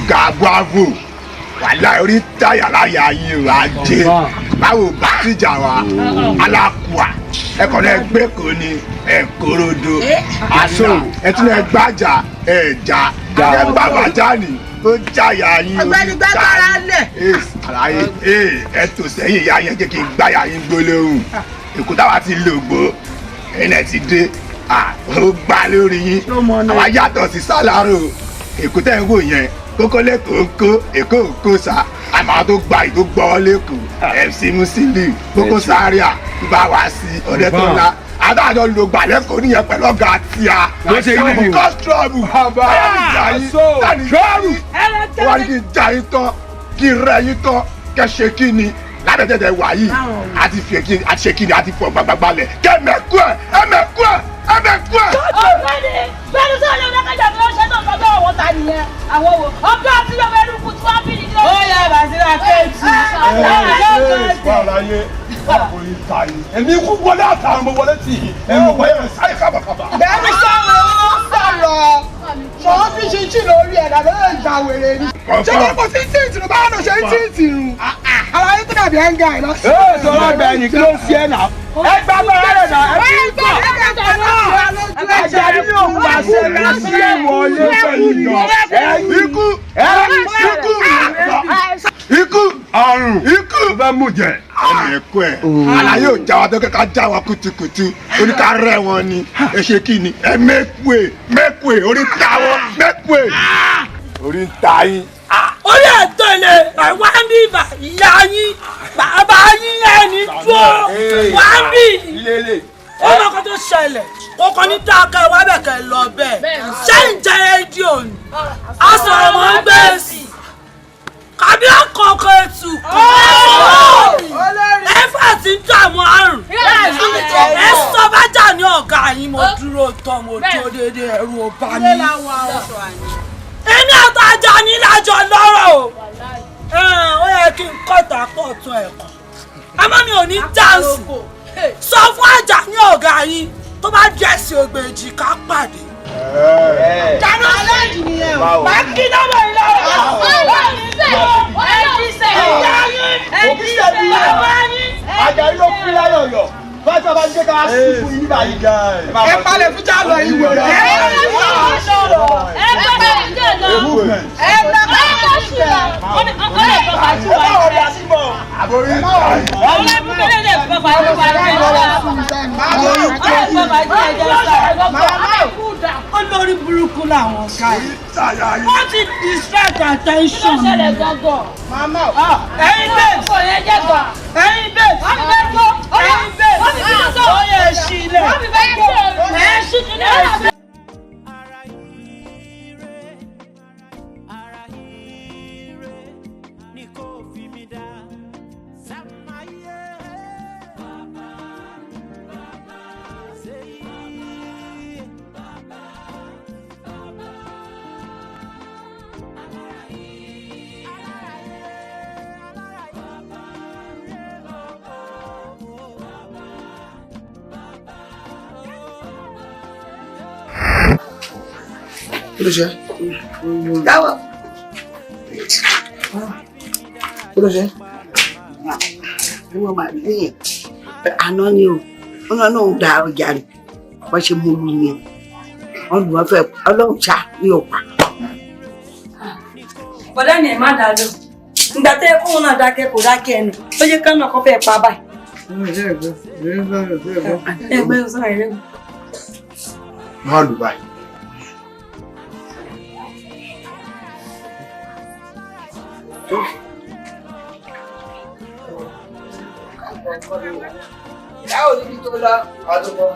ga bravo wàhálà orí táyà láyà yín o ajé báwo bá tìjà wa alákùá ẹkọ náà gbé kò ní ẹkọrọdọ aṣọ ẹtún náà gbàjà ẹjà ẹgbàgbàjà ni ó jáyà yín ọ̀gbẹ́ni gbàgbára lẹ. àlàyé ẹ tò sẹ́yìn ìyá yẹn jẹ́ kí n gbáyà yín gbólóhùn èkó táwa ti lògbó ẹ̀yin náà ti dé ó gbá lórí yín àwa yàtọ̀ sí sálárò èkó tẹ̀ ń wò yẹn kókó lẹ́kọ̀ọ́ kó èkó kó sa àmọ́ tó gba ìtó gbọ́ lẹ́kọ̀ọ́ MC Musili kókó sáríà bá wá sí Ọ̀dẹ́tọ́lá adájọ́ ló gbà lẹ́kọ̀ọ́ níyẹn pẹ̀lú ọ̀gá àti a ló ṣe yí ni kọ́sítọ́ọ̀bù bá ìjà yín tani ṣọ́ọ̀rù wọ́n ní kí n já yín tán kí n rẹ̀ yín tán kẹ́ ṣe kí ni lábẹ́tẹ̀tẹ̀ wà yìí àti ṣe kí ni àti fọ gbàgbàgbàlẹ̀ kẹ́ mẹ́kú ẹ̀ ẹ̀mẹ́kú ẹ̀ ẹ̀mẹ́kú ẹ̀. ọ̀gbẹ́ni bẹ́ẹ̀ni sọ ni ọ̀dọ́kẹ́jà mi lọ́sẹ̀ náà lọ́dọ̀ ọ̀wọ́ ta nìyẹn àwọn wo ọ̀gá àti ọmọ ẹnu kù tí wọ́n bí nìyẹn. ó yẹ bàtírà kéètì. èmi kú wọlé àtàwọn ọmọ wọlé tì í ẹnu wọlé rẹ sáyé kábàkábà. bẹ́ẹ̀ni sọ̀rọ̀ ó sọ̀rọ̀ ṣọwọ́ fi ṣíṣí lórí ẹ̀dá lórí ìjà wèrè ni. ṣé wọ́n kò sí tíìtì rú báwọn ṣe ń tíìtì rú. àlàyé tó dàbí ẹ̀ ń ga ẹ̀ lọ. ee sọ̀rọ̀ ọgbà ẹ̀yìn kí ló ń ṣe é náà. ẹ gbà bá rẹ̀ náà ẹ fi ń kọ́. Àjàdí yóò wá ṣe lásì ìwọlé pẹ̀lú ikú àrùn ikú bá mú jẹ ẹnì ẹkọ ẹ àlàyé ò já wa tó kẹka já wa kutukutu oníkà rẹ wọn ni ẹ ṣe kí ni ẹ mẹkùẹ orí ta wọn mẹkùẹ orí ń ta yín. orí ẹ̀tọ́ ilé wá ń bí ìbà ìyá yín bàbá yín ẹni dúró wá ń bí ó lọ kó tó ṣẹlẹ̀ kókó ní dákẹ́ wá bẹ̀ kẹ́ lọ bẹ́ẹ̀ ṣé ń jẹ rédíò ni asọ̀rọ̀ mọ́ ń gbé sí kàbí àkọ́kọ́ ètù ẹ̀fà tí ń dààmú àrùn ẹ sọ bájà ní ọ̀gá yín mo dúró tán mo tó déédéé ẹ̀rù ò bá mi èmi àtàjà ní lájọ lọ́rọ̀ o ó yẹ kí n kọ́ta pọ̀ tún ẹ̀kọ́ àmọ́ mi ò ní dáǹsì sọ fún àjà ní ọ̀gá yín tó bá dẹ̀sí ògbèjì ká pàdé. jana aláàjì nìyẹn o. máa kí nọ́mbà yìí lọ́wọ́. Àjàyí ló kú láyọ̀yọ̀ fásitì ọba jẹ́ ká sí fún yín báyìí. ẹ palẹ̀ fún jà lọ ìwé rẹ̀. olórí burúkú làwọn ká yìí wọ́n ti distract attention. ẹ̀yin bẹ́ẹ̀ ẹ̀yin bẹ́ẹ̀ ó yẹ sílẹ̀ ẹ̀ sílẹ̀. Kí ló ṣe? Dáwọ̀. Kí ló ṣe? Bí wọ́n máa gbé yẹn, àná ni o, wọ́n náà ń da ọjà rẹ̀, wọ́n ṣe mú lu yẹn. Wọ́n lù wọ́n fẹ́ ọlọ́run ṣá ní ọ̀pá. Bọ̀dá ni ẹ̀ má dá lọ. Ìgbà tẹ́ ẹ kóun náà dákẹ́ kò dákẹ́ ẹnu. Ó yẹ kán náà kọ́ fẹ́ pa báyìí. Ẹgbẹ́ ọ̀sán rẹ̀ rẹ̀. Má lù báyìí. Ìyá ò níbi tó lọ, ọdún bọ́.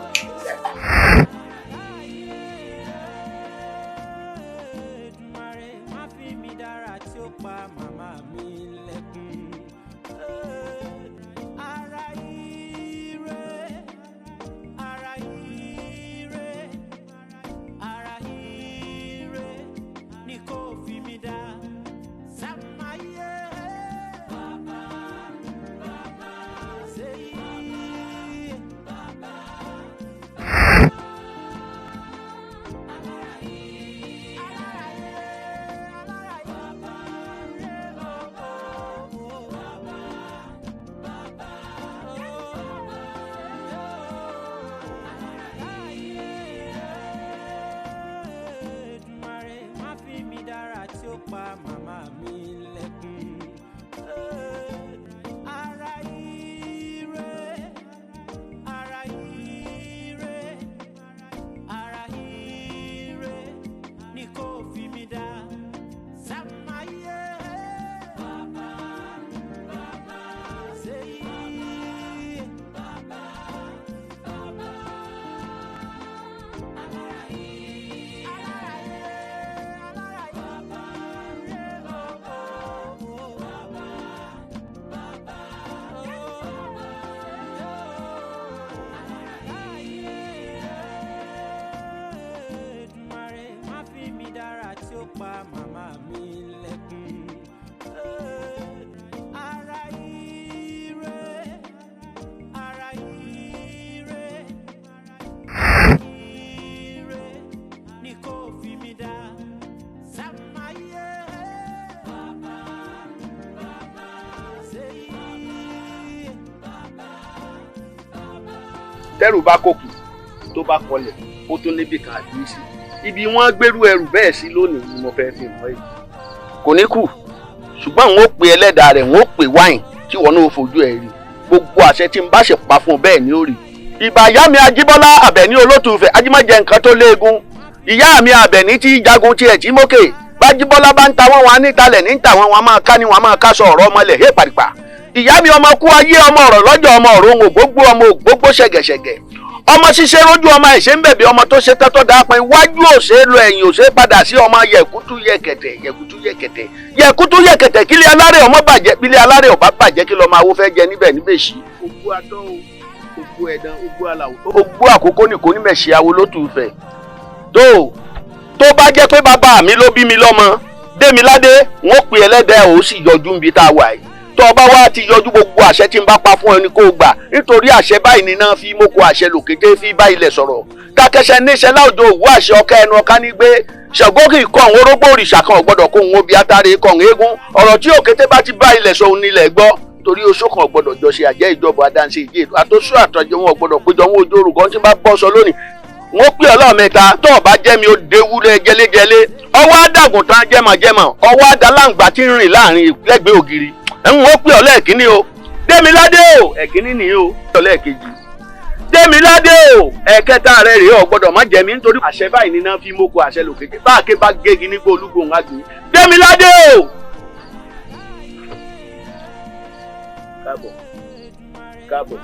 tẹ́rù bá kòkù tó bá kọlẹ̀ ó tún níbi kan àdúró sí ibi wọ́n gbérú ẹrù bẹ́ẹ̀ sí lónìí ni mo fẹ́ fi mọ́ èyí. kò ní kù ṣùgbọ́n n ó pe ẹlẹ́dàá rẹ̀ n ó pe wáìn tí wọn náà fojú ẹ̀ rí gbogbo àṣẹ tí n bá ṣe pa fún un bẹ́ẹ̀ ni ó rí. ìbà ìyá mi Ajíbọ́lá Àbẹ̀ní Olótùfẹ́ ajímọ̀jẹ nǹkan tó léegun ìyá mi Àbẹ̀ní tí jagun tiẹ̀ tí mókè bájíbọ́lá bá ń ta wọ́n wọn á nítalẹ̀ ní ta wọn wọn á máa ká ní wọn á máa káṣọ ọ̀rọ̀ ọmọlẹ̀ hé pàrìpà ìyá mi ọmọ kú ayé ọmọ ọ̀rọ̀ lọ́jọ́ ọmọ ọ̀rọ̀ ohun ògbógbó ọmọ ògbógbó ṣẹ̀gẹ̀ṣẹ̀gẹ̀ ọmọ ṣiṣẹ́ rójú ọmọ ẹ̀ṣẹ̀ ń bẹ̀bẹ̀ ọmọ tó ṣe tẹ́tọ́ dáa pin iwájú òṣè lọ ẹ̀yìn òṣè padà sí ọmọ yẹ̀kútú yẹ̀kẹ̀tẹ̀ kílẹ̀ alárẹ̀ ọmọ bàjẹ́ bílẹ̀ alárẹ̀ ọba bàjẹ́ kí lọ́ọ́ máa wó fẹ́ jẹ níbẹ̀ níbèṣí. ogbó adán o ogbó ẹ̀dán ogbó aláwọ̀. ogbó àkókò nìkó ní mẹ̀ṣẹ̀ awo Olótùfẹ́ tó bá jẹ́ pé bàbá mi ló bí mi lọ́mọ Démiládé wọn pè ẹlẹ́dàá ò sì yọjú níbi tá a wà yìí tó o bá wá ti yọjú gbogbo àṣẹ tí n bá pa fún ẹni kó o gbà nítorí àṣẹ báyìí ni náà fi mókò àṣẹ lòkété fi bá ilẹ̀ sọ̀rọ̀ kákẹ́sẹ̀ níṣẹ́ láwùjọ òwú àṣẹ ọ̀ká ẹnu ọ̀ká ní gbé ṣàgókì kọ̀ọ̀n orógbó òrìṣà kan ọ̀gbọ́dọ̀ kó òun obì atare kọ̀ọ̀n eégún ọ̀rọ̀ tí òkété bá ti bá ilẹ̀ sọ òun nílẹ̀ gbọ́ torí oṣù kan ọ̀gbọ́dọ̀ jọ ṣe àjẹ́ ìjọba adáǹṣe ìdí ètò àtọ́sù àtọ́jọ wọn ọ̀gbọ́dọ̀ péjọ wọn ojú orúkọ tí bá bọ́ sọ lónìí wọ́n pè ọlọ́mẹta tó ọba jẹ́mi ó déwúlẹ̀ jẹlẹ́jẹlẹ́ ọwọ́ àdàgùn tán jẹ́mọ̀jẹ́mọ̀ ọwọ́ àdàláǹgbà tí ń rìn láàrin lẹ́gbẹ̀ẹ́ ògiri ẹ̀hún ó pè ọlẹ́ẹ̀kíní o Démiládé o ẹ̀kíní nìyí o ọlẹ́ẹ̀kejì Démiládé o ẹ̀kẹta rẹ̀ rèé ọ̀gbọ́dọ̀ má jẹ́mi nítorí àṣẹ báyìí ní náà fi mókò àṣẹ lòkèjì bá àké bá gégi nígbó olúgbòhùn àgbè Démiládé o. káàbọ̀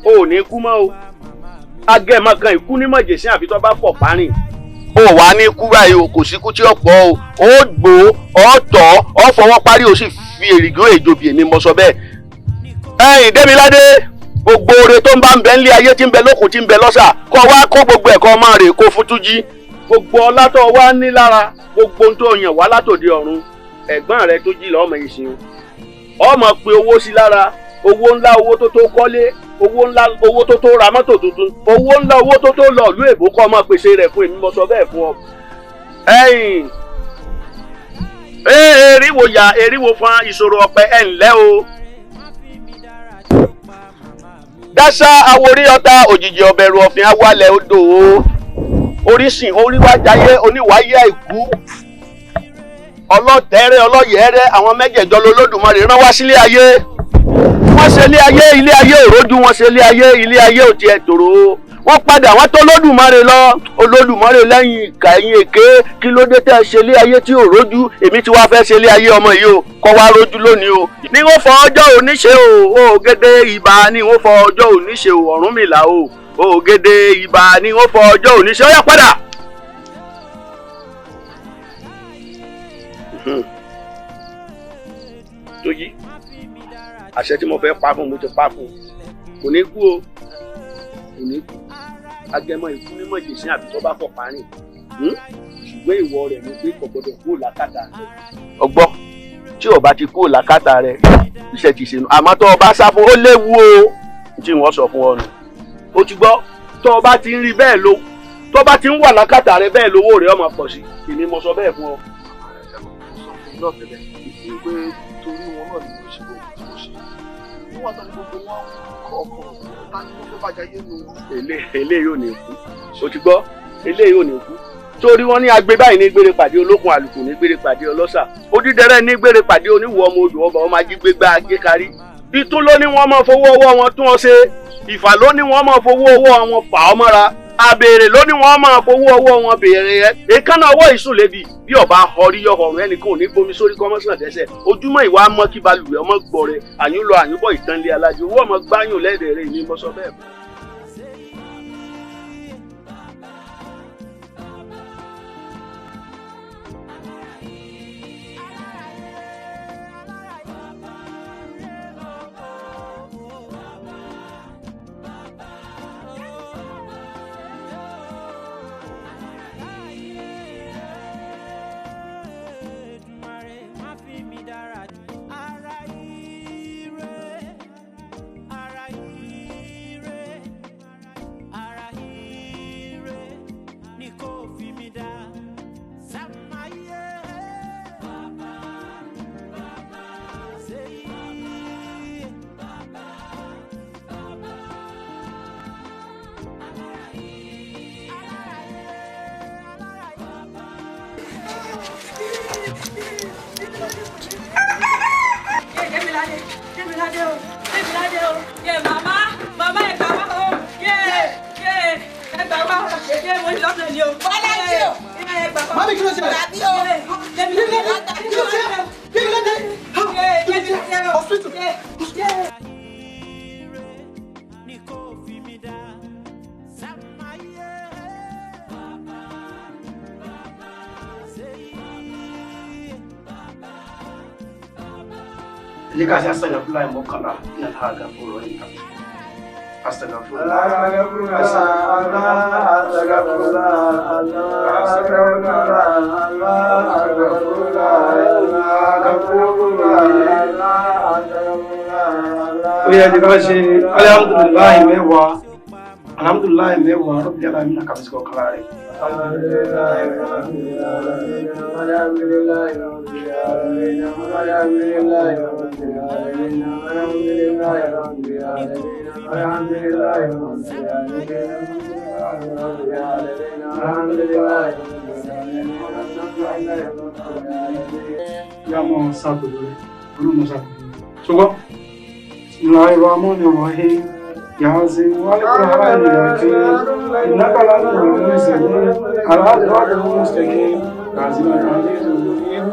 o ò ní kú mọ́ o agẹ́mọ kan ìkú ní mọ̀jẹ̀sí àfi tó bá pọ̀ parí o wà ní kú báyìí o kò sí kú tí ó pọ̀ o ó gbó ọ tọ̀ ọ fọwọ́ parí o sì fi èrìgó èjòbì èmi mọ sọ bẹ́ẹ̀. ẹ̀yin Démiládé gbogbo oore tó ń bá ń bẹ nílé ayé tí ń bẹ lókun tí ń bẹ lọ́sà kọ́ wá kó gbogbo ẹ̀kọ́ ọmọ rẹ̀ kó fún Túnjí gbogbo ọlá tó wá ní lára gbogbo ohun tó yàn wá látòde ọ̀run ẹ̀gbọ́n rẹ̀ Túnjí lọ́mọ ìsìn ọmọ pé owó sí lára owó ńlá owó tó tó kọ́lé owó ńlá owó tó tó ra mọ́tò tuntun owó ńlá owó tó tó lọ ìlú èbó kọ́ ọmọ pèsè rẹ̀ fún èmi mo sọ bẹ́ẹ̀ fún ọ. ẹ̀yin eriwo ya eriwo fún ìṣòro ọ̀pẹ ẹ̀ ńlẹ́ o. dáṣà àwòrí ọ̀tá òjijì ọ̀bẹ̀rù ọ̀fìn awalẹ̀ odò o orísìn oríwájayé oníwáyé àìkú ọlọ́tẹ̀ẹ́rẹ́ ọlọ́yẹ̀ẹ́rẹ́ àwọn mẹ́jẹ̀jọ lolódùmarè rán wá sílé ayé wọ́n ṣe ilé ayé òrojú wọ́n ṣe ilé ayé ò tiẹ̀ tòrò wọ́n padà wọ́n tó Olódùmarè lọ Olódùmarè lẹ́yìn ìkà ẹ̀yìn èké kí ló dé tẹ́ ṣe ilé ayé tí ò rójú èmi tí wàá fẹ́ ṣe ilé ayé ọmọ yìí o kọ́ wá rójú lónìí o ní wọ́n fọ ọjọ́ òníṣe o ògèdè ìbà ni wọ́n fọ ọjọ́ òníṣe o Ọ̀rúnmìlà o ògèdè ìbà ni wọ́n fọ ọjọ́ òníṣe ó yá padà. tó yí àṣẹ tí mo fẹ́ pa fún mo ti pa fún kò ní kú o kò ní kú agẹmọ ìkú ní mọ̀jẹ̀sí àbí tó bá fọ̀ parí ṣùgbọ́n ìwọ rẹ̀ ló gbé kò gbọdọ̀ kúrò lákàtà rẹ̀ ọgbọ́n tí o bá ti kúrò lákàtà rẹ̀ iṣẹ́ ti ṣe nù àmọ́ tó o bá sá fún ó léwu o tí wọ́n sọ fún ọ nù o ti gbọ́ tó o bá ti ń rí bẹ́ẹ̀ lo tó o bá ti ń wà lákàtà rẹ̀ bẹ́ẹ̀ lówó rẹ̀ ọmọ pọ̀ sí èmi mo sọ bẹ́ẹ̀ fún ọ. torí wọn náà ni mo ṣe gbogbo tí mo ṣe wọn wà tán ní gbogbo wọn ọkọ ta ni wọn fẹ́ bàjẹ́ yé nu. eléyìí ò ní kú o ti gbọ́ eléyìí ò ní kú torí wọn ní agbe báyìí ní gbére pàdé olókun àlùkò ní gbére pàdé ọlọ́ṣà odídẹrẹ́ ní gbére pàdé oníwọ̀ ọmọ odò ọba ọmọ ajígbégbá agékarí ìtún ló ní wọn máa fowó ọwọ́ wọn tún ọ ṣe ìfà ló ní wọn máa fowó ọwọ́ wọn fà ọ mọ́ra àbèrè ló ní wọn máa fowó ọwọ́ wọn béèrè ẹ èékánná ọwọ́ ìsúnlẹ̀bì bí ọba ọrí ọrùn ẹnìkan ò ní gbomi sórí kọ́mọ́sán dẹ́sẹ̀ ojúmọ́ ìwà mọ́ kí balùwẹ̀ ọmọ gbọ́rẹ̀ àyúnlọ àyúnbọ̀ ìtànlé alájò owó ọmọ gbáyùn lẹ́ẹ̀dẹ̀ẹ̀rẹ̀ ní mọ́sọ bẹ́ẹ̀. Mami, kí ló ṣe? Jika saya astagfirullah mokala ina haga furo ina. Astagfirullah. Oya jika se alhamdulillah mewa. Alhamdulillah mewa rabbil alamin kabis ko kalare. Yamo sabulu, bulu sabulu. Coba. Bismillahirrahmanirrahim. Yasin walqur'anil hakim. Innaka laminal mursalin. Ala siratil mustaqim. Kazimul azizul hakim.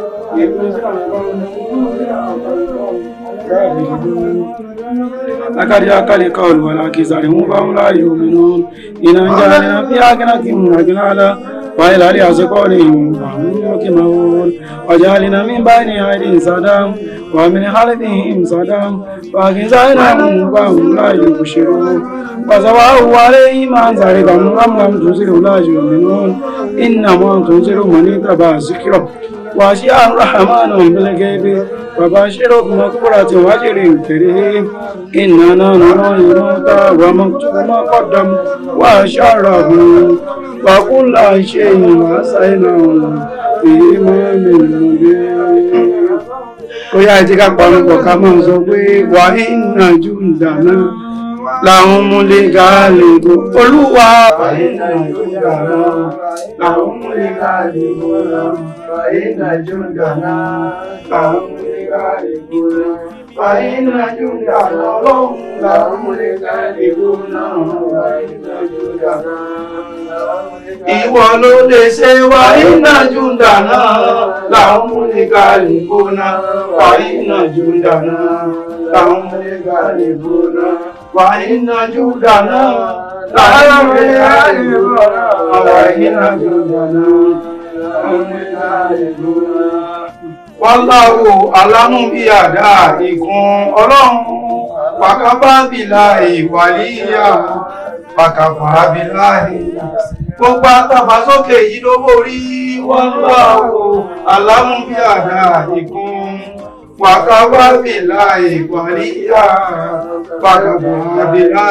لقد يأكل القول ولكن فهم لا يؤمنون إن جعلنا في أعناقهم أغلالا وإلى لأذقانهم فهم يقمحون وجعلنا من بين أيديهم سدا ومن خلفهم سدا فأغشيناهم فهم لا يبصرون وسواء عليهم أنذرتهم أم لم تنذرهم لا يؤمنون إنما تنذر من اتبع الذكر وخشي الرحمن بالغيب وبشره بمغفرة وأجر كريم إننا نرى الموتى ونكتب ما قدم وأشاره وكل شيء أحصيناه في إمام مبين. Oya ẹ jẹ́ ká panupọ̀ ká máa sọ pé wà iná júndàná làwọn múlẹ̀ gàálẹ̀gbò olúwa. Wà iná júndàná làwọn múlẹ̀ gàálẹ̀gbò wà iná júndàná làwọn múlẹ̀ gàálẹ̀gbò wà iná júndàná lọ́hùn làwọn múlẹ̀ gàálẹ̀gbò wà iná júndàná. Ìwọ ló lè ṣe wà iná júndàná làwọn múlẹ̀ gàálẹ̀gbò wà iná júndàná làwọn múlẹ̀ gàálẹ̀gbò wà iná júndàná làwọn múlẹ̀ gàálẹ̀gbò wà iná júndàná làwọn múlẹ̀ gàálẹ̀gbò. Wallahu alamu bí àdá ìkún ọlọ́run pàkàbábìlà ìwàlíyà pàkàbábìlà gbogbo àtàfàsókè yìí ló borí. Wallahu alamu bí àdá ìkún pàkàbábìlà ìwàlíyà pàkàbábìlà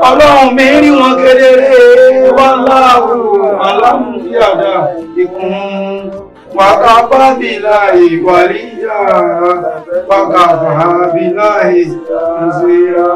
ọlọ́run mi rí wọn kedere. Wallahu alamu bí àdá ìkún wakababilahi waliya wakababilahi nzira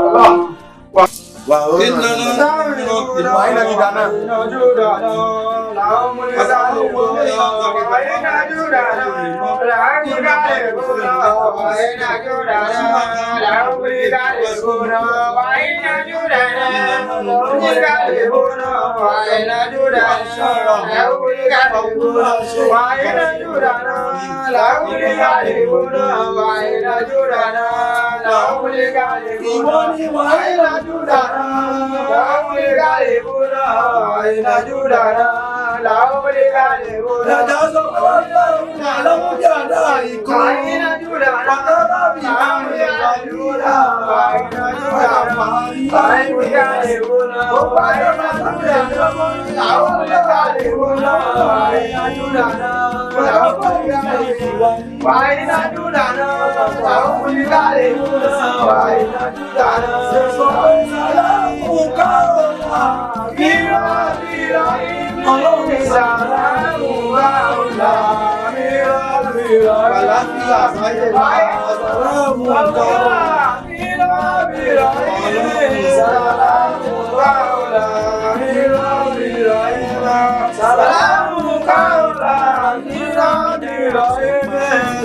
Salamu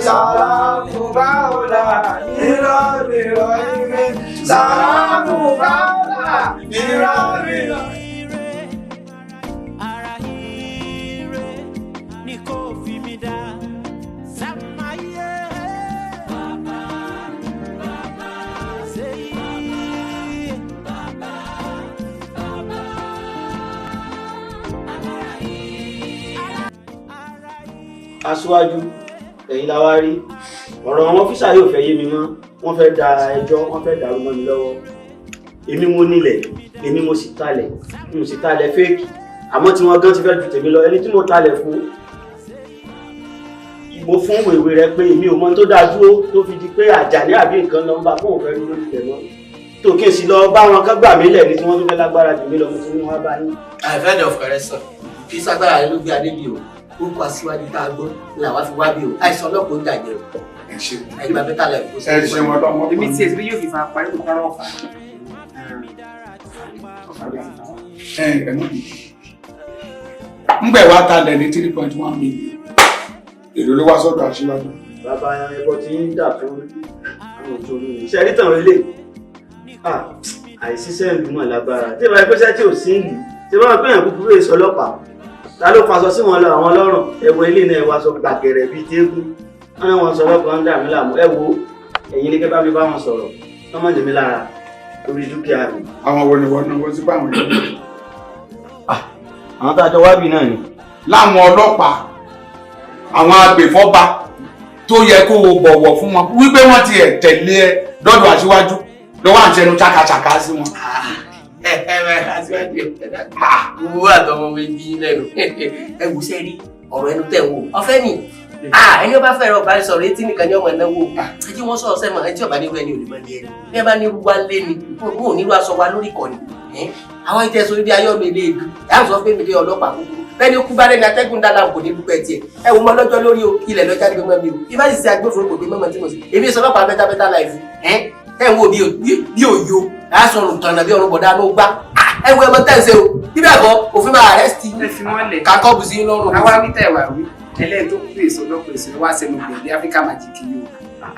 Salamu baola, miro miro ire. Salamu baola, miro miro. Ara ire ni kò fi mi dá. Samaye. Baba, Baba, say Baba, Baba. Aṣíwájú ẹ̀yin la wá rí ọ̀rọ̀ àwọn ọ́fíìsà yóò fẹ́ yé mi mọ́ wọ́n fẹ́ da ẹjọ́ wọ́n fẹ́ dàrú mọ́ mi lọ́wọ́ èmi mo nílẹ̀ èmi mo sì talẹ̀ fẹ́ẹ̀kì àmọ́ tí wọ́n gan ti fẹ́ ju tèmi lọ ẹni tí mo talẹ̀ fún mo fún wèwe rẹ pé èmi ò mọ tó dáa dúró tó fi di pé Àjàní àbí nǹkan nọ́mbà fún òun fẹ́ rí lórí ilẹ̀ náà tó kí n sì lọ bá wọn kán gbà mí lẹ̀ ní tí wọ́n tún fẹ́ lágbára jù mí lọ mo ti ní wọ́n bá yín. I've of correction kí sagbára rẹ ló gbé adé bí o orúkọ Aṣíwájú tá a gbọ́ làwa fi wá bí o àìsàn ọlọ́pàá ń jàjẹ́ o ẹgbà bẹ́tà lẹ̀ kó ẹ ṣe wọn lọ́wọ́ èmi tí èsì bí yóò fi fa parí kò kọ́rọ́ ọ̀fà. ń gbẹ̀ wá talẹ̀ ní 3.1 million èrò ló wá sọ́dọ̀ Aṣíwájú. Bàbá ẹbọ tí ń dà fún àwọn òṣèlú ní iṣẹ́ rítàn relé àìsíṣẹ́ ìlú mọ̀ lágbára tí ìbá ẹgbẹ́sẹ̀ tí ò sí ìlú tí wọ́n pẹ̀yàn kúkúrú èso ọlọ́pàá ta ló faṣọ sí wọn lọ àwọn ọlọ́run ẹ̀wọ̀ ilé náà ẹ̀wà sọ gbàgẹ̀rẹ̀ bíi téégún wọn náà wọn sọ ọlọ́pàá ń dà mí láàmú ẹ wo ẹ̀yin ní kẹ́ bá mi bá wọn sọ̀rọ̀ ọmọ jẹ̀mí lára lórí dúkìá mi. Àwọn wo ni wọ́n náà wọ́n sí báwọn yìí. Àwọn tá a jọ wábì náà ni. Láwọn ọlọ́pàá àwọn agbèfọ́ba tó yẹ kó o bọ̀wọ̀ fún wọn wípé wọ́n ti ẹ̀ tẹ̀lé ẹ lọ́dọ̀ Aṣíwájú lọ́wọ́ àtẹnu chákàcháká sí wọn. Aṣíwájú owó àtọmọ méjì lẹ́nu ẹ wù sẹ́rí ọ̀rọ̀ ẹnu tẹ̀ wò ọ̀fẹ́ ni ẹni ó bá fẹ́ràn ọba sọ̀rọ̀ etí nìkan ní ọmọ ẹ̀náwó ẹjí wọ́n sọ̀rọ̀ sẹ́mọ̀ ẹjí ọba nílùú ẹni ò lè mọ ní ẹni bí ẹ bá ní wá lé ni wọn ò nílùú aṣọ wa lórí ìkànnì àwọn ìtẹ̀sọ ibi ayọ́nu ilé èdè yàtọ̀ sọ pé mi lé ọlọ́pàá kúkúrú bẹ́ẹ̀ni ó kú bá lẹ́ni atẹ́gùn dáadáa kò ní dúpẹ́ tiẹ̀ ẹ wò mọ lọ́jọ́ lórí o ilẹ̀ lọ́jà gbé mọ́ mi o bí bá sì ṣe agbófinró kò gbé mọ́mọ́ tí mo sì èmi sọ ọlọ́pàá bẹ́tà láìfù ẹ wo bí òyò aṣọrùn tọ̀nà bí ọ̀run bọ̀dá ló gbá ẹ wo ẹmọ tẹ̀sẹ̀ o bíbẹ̀ bọ́ òfin máa arrest kakọ́ bù sí lọ́rùn. àwa wí tẹ̀ wá wí ẹlẹ́yìn tó kú èso lọ́pọ̀ èso wá sẹ́nu gbẹ̀dẹ̀ Áfíríkà Magic yìí o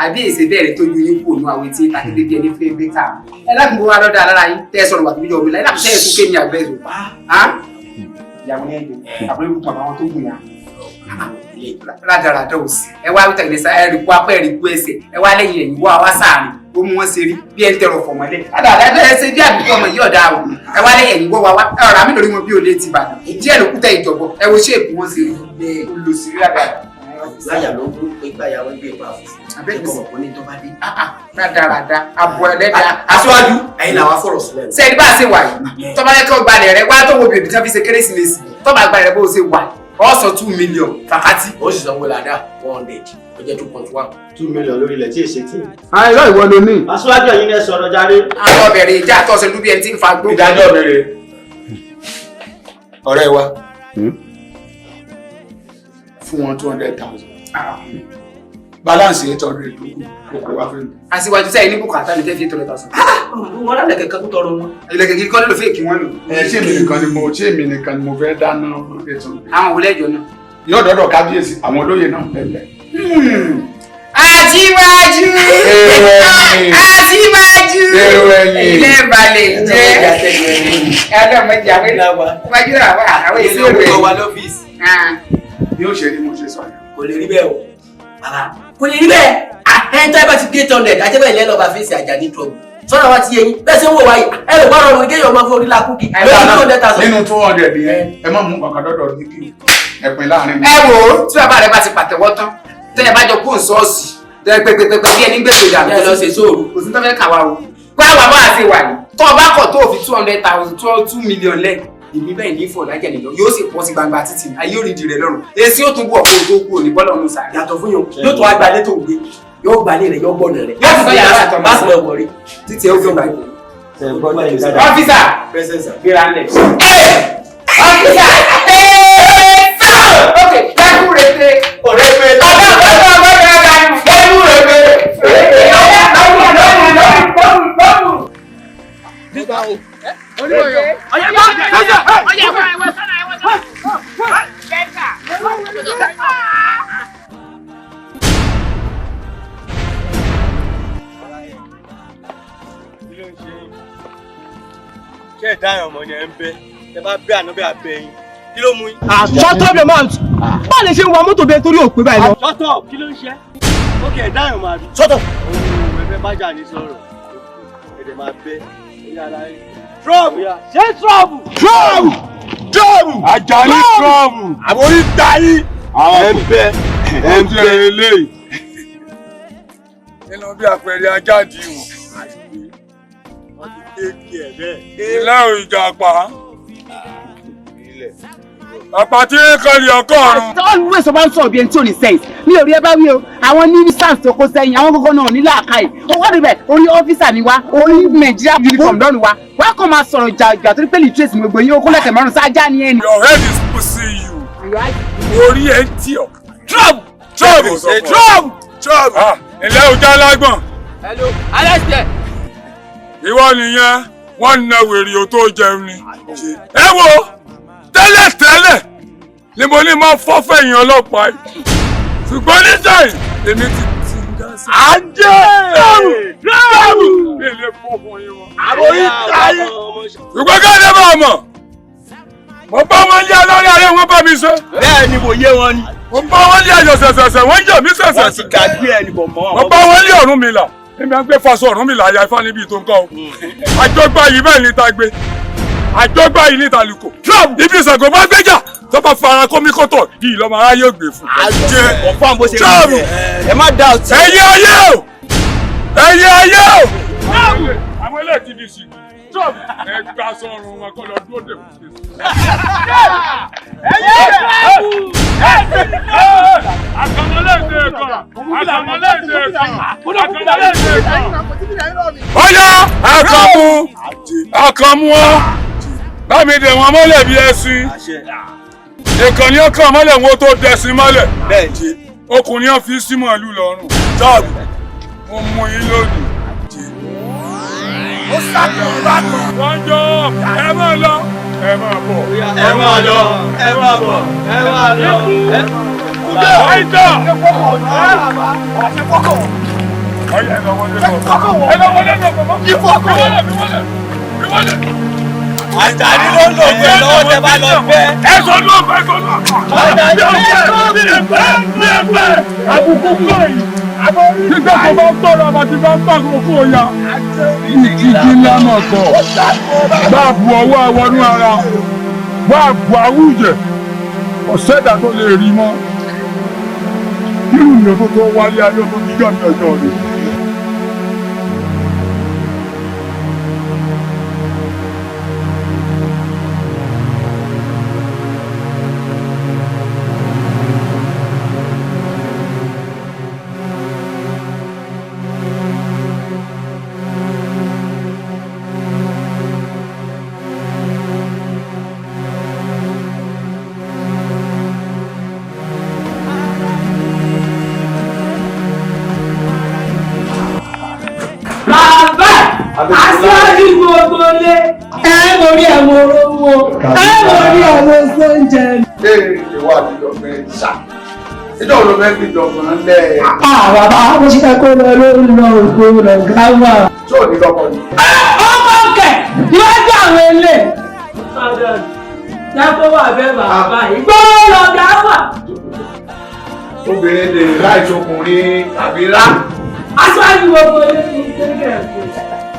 àbí èsè bẹ́ẹ̀rẹ̀ tó ju yín kú òun àwọn etí takété bí ẹni fẹ́ gbé ká ẹ lákùnkùn wa lọ́dọ̀ alára yín tẹ́ sọ̀rọ̀ wà tóbi jọ omi láyé láti sẹ́yìn tún kémi àgbẹ̀ rò ìyàwó ní ẹ̀jẹ̀ àbúrò ìbùkún àwọn tó gùn yà ládàradà òsì ẹ wá wíta ìlẹsà ẹ rí kú apá ẹ rí kú ẹsẹ̀ ẹ wá lẹ́yìn ẹ̀yìn wá wá sáàrin ó mú wọn ṣe rí bí ẹni tẹrọ fọmọ lẹ ládàradà ẹ ṣe bí àdúgbò ọmọ yìí ọ̀dà o ẹ wá lẹ́yìn ẹ̀yìn wọ́ wá ọ̀rọ̀ àmì lórí wọn bí olè ti bàdàn díẹ̀ ló kú tẹ ìjọ̀bọ ẹ wo ṣéèpù wọn ṣe rí olùsírí ládàradà. láyà ló ń pè gbáyàwó ẹgbẹ́ ìgbà fún abẹ́ẹ̀kọ́ ọ̀pọ̀ ní tó bá dé. Rádaràda àbọ̀ ẹlẹ́dà Aṣíwájú ẹ̀yin làwọn afọ̀rọ̀ sílẹ̀. sẹ́ni bá a ṣe wà yìí tọ́ba yẹ kí o gbalẹ̀ rẹ wá tó wo bèbí tí wọ́n fi ṣe kérésìmesì tọ́ba gbalẹ̀ rẹ bó o ṣe wà ọ̀sán 2 million fàkàtì. ó sì sanwó làdá 100 ó jẹ́ 2.1. 2 million lórí ilẹ̀ tí èsì tí. àìrọ̀ ìwọ ló ní. Aṣíwájú ẹ̀yin ẹ sọ̀rọ̀ jáde. àwọn ọbẹ̀rẹ̀ ìjà àtọ̀sẹ̀ lúbi ẹni tí ń fa gbó. ìdájọ́ mi rè ọ̀rẹ́ wa fún wọn 200,000 balance 800 kókó wá fẹ́ mi. Aṣíwájú sẹ́yìn ní bùkátà ní 800,000. wọn lálẹ́ kẹ̀kẹ́ tó tọrọ wọn. ilẹ̀kẹ̀ kí kọ́ ló fẹ́ kí wọ́n lò. ṣé èmi nìkan ni mo fẹ́ dáná ètò. àwọn olè ẹjọ́ náà. yóò dọ́dọ̀ kábíyèsí àwọn olóyè náà bẹ̀rẹ̀. Aṣíwájú Aṣíwájú ilé balẹ̀ jẹ́ ẹlọ́mọdé àwọn ìwájú àwọn èsì òwe wa lọ́fíìsì. bí ó ṣe rí mo ṣe sọ yẹn. kò lè rí bẹ́ẹ̀ o bàbá kò lè rí bẹ́ẹ̀ ẹni tó ẹ bá ti gé 800 ajẹ́bẹ̀ ilé lọ́ba fèsì Àjàní trouble sọ́nà wa ti yẹ yín bẹ́ẹ̀ ṣe ń wò wáyé ẹ lè gbọ́dọ̀ ọ̀run kéèyàn máa fún orí lákùnkì lórí 200,000. nínú 200 yẹn ẹ má mú kankan dọ́dọ̀ ní kí ẹ pin láàrin. ẹ wò ó tí bàbá rẹ bá ti pàtẹ́wọ́ tán tẹ́ ẹ bá jọ kó nsọ́ọ̀sì tẹ́ ẹ pẹpẹpẹ bí ẹni gbèsè ìdàgbà ẹ lọ ṣe sóòrù kò sí tó fẹ́ kà wá o pé àwa máa ṣe wà ní tó o bá kọ̀ tó o fi 200,000 2 million lẹ́ẹ̀ ìbí bẹ́ẹ̀ ní fọ̀ lájẹ̀ nìlọ yóò sì pọ̀ sí gbangba títì ayé ò ní di rẹ̀ lọ́rùn èsì ó tún bú ọ̀pọ̀ tó kú òní bọ́lá ọ̀nù sàárẹ̀. yàtọ̀ fún yóò tó agbalẹ̀ tó gbé yóò gbalẹ̀ rẹ̀ yóò gbọ́dọ̀ rẹ̀ yóò fi yàrá àtọ̀ máa sọ̀rọ̀ wọ̀rí títí ẹ ó fi gbàgbé. ọ́fíìsà gbéra ńlẹ̀. ọ́fíìsà ok dákú rete ọ̀rẹ́ pé ọ̀dọ́ dákú rete ṣé ìdáyàn ọmọ yẹn ń bẹ ẹ bá bẹ àná bẹ abẹ yín kí ló mú yín. shut up your mouth. báwo lè ṣe ń wa mọ́tò bẹ́ẹ̀ torí òpè báyìí lọ. shut up kí ló ń ṣe ó kẹ ìdáyàn máa bí. shut up. ẹgbẹ́ bá jà ní sọ̀rọ̀ ẹ̀dẹ̀ máa bẹ ẹ̀yà ara yín. trouble ṣé trouble. trouble Àjàní trouble àbórí tayí ẹ̀ ń bẹ ẹ̀ ń bẹ eléyìí nínú bí àpẹẹrẹ ajáde wọ́n ti kéèkì ẹ̀ bẹ́ẹ̀. ilé ìjàpá àpá tí kan lè ọkọ ọrùn. tọ́wọ́n wíwé sọ bá ń sọ̀rọ̀ bí ẹni tí ò ní sẹ́yìn mi ò rí ẹ bá wí o àwọn ní sars tó kó sẹ́yìn àwọn kókó náà ní làákàyè owó níbẹ̀ orí ọ́fíìsà ni wá orí nàìjíríà uniform lọ́rùn wa wá kàn máa sọ̀rọ̀ jàjà torí pé lìtírèsì mi gbogbo yín ó kúnlẹ̀kẹ̀ márùn sáájá ni ẹni. your head is pushing you orí ẹ̀ ń tì ọ́ trouble ilé ọjà lágbọ̀n. hello alẹ́sẹ̀. ìwọ nìyẹn wọ́n na wèrè o tó jẹun ni. ẹ wo tẹ́lẹ̀tẹ́lẹ̀ ni mo ní máa fọ́ fẹ̀yìn ọlọ́pàá yìí ṣùgbọ́n nísìnyí èmi ti ń dá sí. ajé ráàmù mi lè fọ́ fún yín wọn. àbórí táyé. ṣùgbọ́n ká lè máa mọ̀ mo bá wọn lé alárẹ̀ ayé wọn bá mi ṣe. bẹ́ẹ̀ ni mo yé wọn ni. mo bá wọn lé ayọ̀ ṣẹ̀ṣẹ̀ṣẹ̀ wọ́n yẹ̀ mí ṣẹ̀ṣẹ̀. wọ́n ti gàgbé ẹni bọ̀ mọ́. mo bá wọn lé Ọ̀rúnmìlà èmi à ń gbé faṣọ Ọ̀rúnmìlà àyà ifá níbi tó ń kọ́ o. àjọgbá yìí bẹ́ẹ̀ ní ta gbé àjọgbá yìí ní ta lùkò. ibi ìṣàgò bá gbéjà tó bá fara kómi kótó yìí lọ́mọ aráyé ò gbé fún. àjẹ ọ̀fọ̀ bó ṣe rí ẹ má dá ọtí. ẹyẹ ayé o ẹyẹ ayé o. àwọn ilé ti di sí ẹ gbà sọ̀rọ̀ wọn kọ́ lọ dúró dé fún mi. Ọ̀yá àkànmú ọ́ bámi dè wọ́n mọ́lẹ̀ bí ẹṣin ìkànnì ọkàn mọ́lẹ̀ wọn tó dẹ̀sìn mọ́lẹ̀ ọkùnrin ọ̀ fi símọ̀ ìlú lọ́rùn jọ́ọ̀bù mo mú yín lónìí. Ó sàkóso bá kan. Wọ́n jọ ẹ máa lọ ẹ máa bọ̀. ẹ máa lọ ẹ máa bọ̀ ẹ máa lọ. Kúndé àìtọ́. Ọ̀sẹ̀ kọ́kọ́. Ọ̀yẹ́ ẹ lọ wọlé lọ. Ẹ lọ wọlé lọ bọ̀. Ìfọ̀kọ̀. Ìwọlé. Àjàní ló ń lò pé lọ́wọ́ tẹ bá lọ fẹ́. Ẹ sọ ní ọ̀fẹ́ kan náà. Àjàní ló ń lò pé àbùkù kọ́ yìí. Nígbà tó bá ń tọrọ àmà tí bá ń pàgọ́ fún ọ̀yà. Ìjì ńlá náà kọ̀. Bá a bu ọwọ́ àwọnú ara. Bá a bu àwùjẹ. Ọ̀sẹ̀dá tó lè rí mọ́. Kí ìrìn òtún tó wálé ayé tó ti jọ́ ní ọjọ́ rẹ̀. aṣáájú gbogbo lé ẹ mórí ẹ mọ owó ẹ mórí ẹ mọ sóúnjẹ. ṣé ìwà àtijọ́ fẹ́ ṣá ìjọ ló fẹ́ fi jọ̀gbọ́n lẹ̀. bàbá mo ṣe kó lọ lórí lọ ògbó lọ gáwà. ṣé ò ní lọ́kọ ni. ọmọ kẹ níwájú àwọn ilé. jákó wà bẹ́ẹ̀ bàbá ìgbó lọ gáwà. obìnrin lè láì ṣokùnrin tàbí rá. aṣáájú gbogbo lé ní kékeré.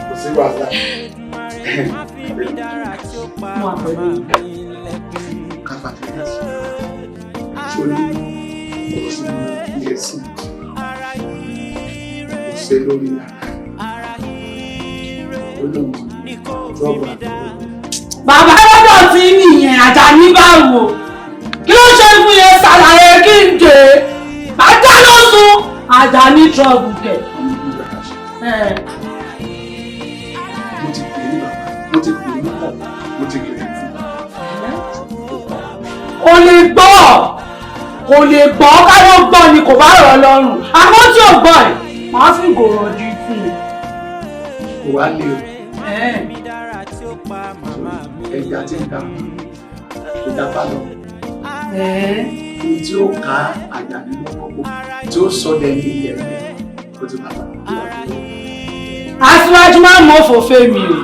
kò sí wàhálà. mo àpẹẹrẹ káfà tẹ̀lé sí i ṣó ní ọ̀rọ̀ sí ilé sí i kò ṣe lórí olóògùn bàbá lọ́dọ̀ tí nìyẹn Àjàní bá wò kí ló ṣe fún yẹn ṣàlàyé kí n dé bàjá ló sùn Àjàní trouble kẹ̀. mo ti pè é ní bàbá mo ti pè é ní pọ̀ mo ti kéré fún kò lè gbọ́ káyọ̀ gbọ́ ni kò bá rọ̀ lọ́rùn àmọ́ tí ò gbọ́ ẹ̀ máa fi gòrò di fún un. kò wá lé o ẹja tí ń ta kò dá bá lọ ní tí ó ká Àjàní lọ́kọ̀ọ́ tí ó sọ dẹ́ni ilẹ̀ rẹ̀ kó ti bàbá aṣíwájú máa ń mọ fòfé mi o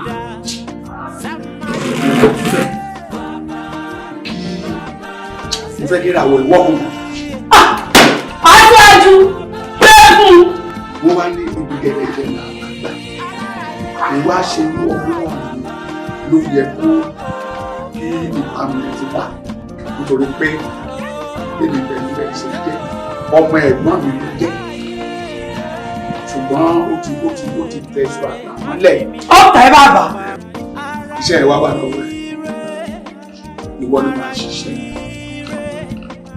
mo fẹ́ kí ìràwọ̀ ìwọ́kùn. Aṣáájú bẹ́ẹ̀ fún. Wọ́n wá ní ibi gẹ̀gẹ̀gẹ̀ náà àgbà. Ìwá ṣe irú ọdún wà ló yẹ kó kí ìpamọ́ ti bá nítorí pé èmi pẹ̀lú ẹ̀ ṣe jẹ́ ọmọ ẹ̀gbọ́n mi ló jẹ́. Ṣùgbọ́n ó ti tẹ̀sù àgbàmọ́lẹ̀. Ọ̀tá ẹ bàbá. Iṣẹ́ ẹ wá wà lọ́wọ́ ẹ̀. Ìwọ ló máa ṣiṣẹ́.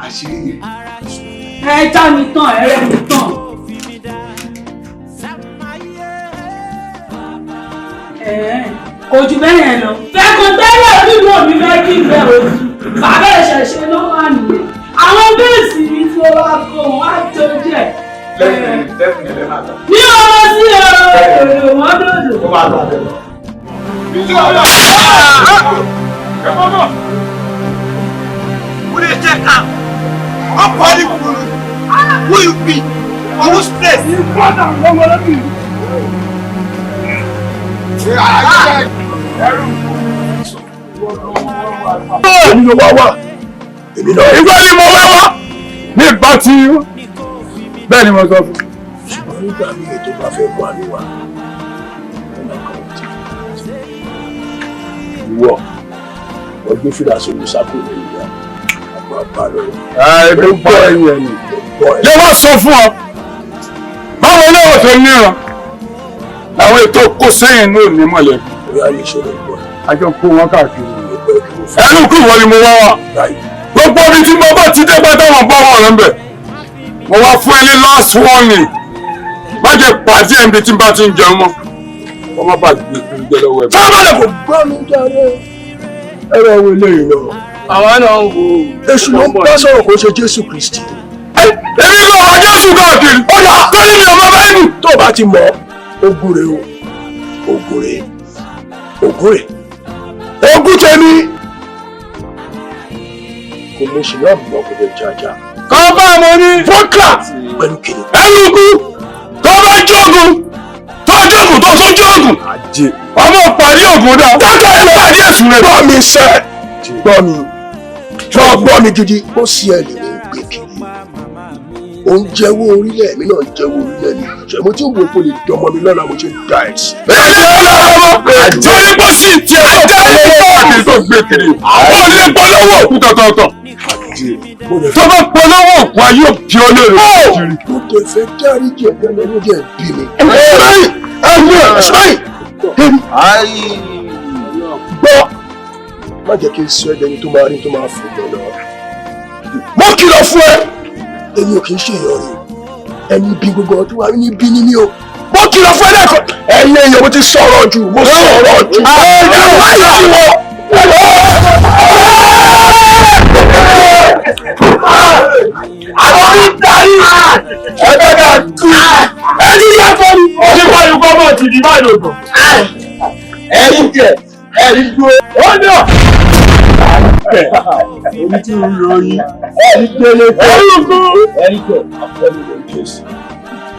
Àṣírí yẹn. Ẹ já mi tán, ẹ rẹ́ mi tán. Kò jù bẹ́ẹ̀ yẹn lọ. Fẹ́kun tẹ́lẹ̀ onílù òbí fẹ́ kí ìfẹ́ oṣù. Bàbá ìṣẹ̀ṣẹ̀ ló wà nìyẹn. Àwọn bẹ́ẹ̀sì mi tí ó wá kó wọn á tó jẹ́. Lẹ́kùn yẹn lẹ́ máa lọ. Ní ọmọ sí èrò wọn dòdò. Ó máa lọ àbẹ̀ lọ. Wúlé jẹ́ ká. Ọkọ̀ ní kúrú. Who you be? For whose place? Ìfọ̀dà lọ́wọ́ lẹ́bí. Èmi ló wá wá. Èmi lọ. Ìgbà ni mo wá wá. Ní ìgbà tí bẹ́ẹ̀ ni mo sọ fún. Ṣùgbọ́n nígbà mi ètò bá fẹ́ wà níwà. Ìwọ, ọgbẹ́ fìlà sórí sákò ní ìyá. Àgbà bá lọ́wọ́. Ẹ̀ẹ́dẹ̀ gbọ́ ẹ̀yìn ẹ̀yìn. Yẹ wá sọ fún ọ. Báwo ni o ṣe níran? Àwọn ètò kó sẹ́yìn ní òní mọ̀lẹ́bí. Bóyá lè ṣe lọ́gbọ́. Àjọ kó wọn káàkiri. Ẹnu kú ìwọ ni mo wá wá. Gbogbo ibi tí mo bá ti dé pátá wọn bá wọn rẹ̀ ń bẹ̀. Mo wá fún ẹ ní last warning. Má jẹ́ pàdé ẹ̀ níbi tí n bá ti ń jẹun mọ́. Wọ́n má bàa gbé lọ́wọ́ ẹ̀. Sábàlẹ̀ kò gbọ́ mi jáde. Ẹ̀rọ àwọn eléyìí náà. Àwọn náà ń wo. Èṣù ló ń bá sọ̀rọ̀ kó ṣe Jésù Kristi. Èmi ló wá Jésù káàkiri. Ó yà tó ní mi ò mọ báyìí. Tó o bá ti mọ̀, ogun rè o. Ogun rè. Ogun rè. Ogun tèmi. Kò mọ ṣì náà bọ̀ kò lè jájà. Kọ́ bá mo ní. Fọ́kà pẹ̀lú kìnnì. Ẹnu kú. Tó bá jógun. Tó jógun tó tún jógun. Àjẹ. Ọmọ pàdé ògùn náà. Dákẹ́ ẹ̀ pàdé ẹ̀sùn rẹ̀. Gbọ́ mi sẹ́. Gbọ́ mi. Gbọ́ mi gidi. Ó sì ẹ̀ lè ní gbé kiri. Ó ń jẹ́wọ́ orílẹ̀ mi náà ń jẹ́wọ́ orílẹ̀ mi. Ṣèmo tí wo kò lè dọmọ mi lọ́la mo ṣe dá ẹ̀ sí. Ẹ̀jẹ̀ ọlọ́wọ́ àjẹ́ onígbó sì tiẹ̀ tó polówó àti tó gbé kiri. Àwọn ilé polówó òkú tọ̀tọ̀tọ̀. Tó bá polówó òkú ayé òbí olóore kiri. Mo tẹ̀ fẹ́ dárí jẹ̀ lẹ́nu ẹni jẹ́ bí mi. Gbọ́ má jẹ́ kí n sọ ẹ̀dẹ̀ni tó máa rí tó máa fò lọ́nà. Mo kìlọ̀ fún ẹ. Èmi ò kì í ṣe èèyàn rè ẹni bí gbogbo ọdún wa ní bí ní mí o. Mo kìlọ̀ fún ẹlẹ́kọ̀ọ́ ẹ̀yin èèyàn mo ti sọ̀rọ̀ jù mo sọ̀rọ̀ jù. Àwọn ìdarí ẹgbẹ́ náà tú ẹni yàtọ̀ ni. Ó ní wáyé gbọ́mọ̀ ti di báyìí lògùn. Ẹ̀yin jẹ ẹ̀yin dúró. Ó ní ọ̀. Omi tí ń ròyìn ẹ̀yin délé tó ẹ̀yin jẹ àfẹ́mi lè jẹ́sí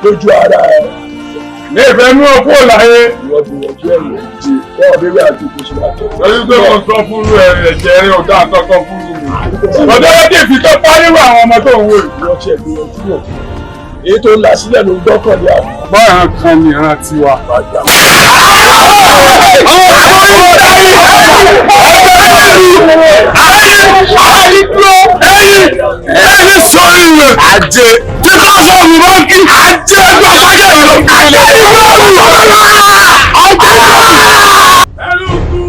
lójú ara ẹ̀. Ní ìfẹ́ mú ọkú òláyé. Ìwọ gbìyànjú ẹ̀yìn ẹ̀jẹ̀ wọ́n bẹ̀rẹ̀ àti ìgbésí látọ̀. Lórí pé wọ́n sọ fúnrú ẹ̀jẹ̀ rẹ̀ ọ̀dà àtọ́kọ́ fúnrú mi. Ọjọ́ yẹn kì í fi tó pariwo àwọn ọmọ tó ń wò yìí. Wọ́n ṣe gbìyànjú náà. Èyí tó ń là sílẹ̀ ló ń gbọ́kànlé àná. Báyọ̀ kan ní ìran tiwa. Ẹni sọ̀rọ̀ ìwé àjẹ tí kò sọ̀rọ̀ báńkì àjẹ ẹgbẹ́ àgbàjẹ́ ìlú àjẹ ìlú ẹnu kú.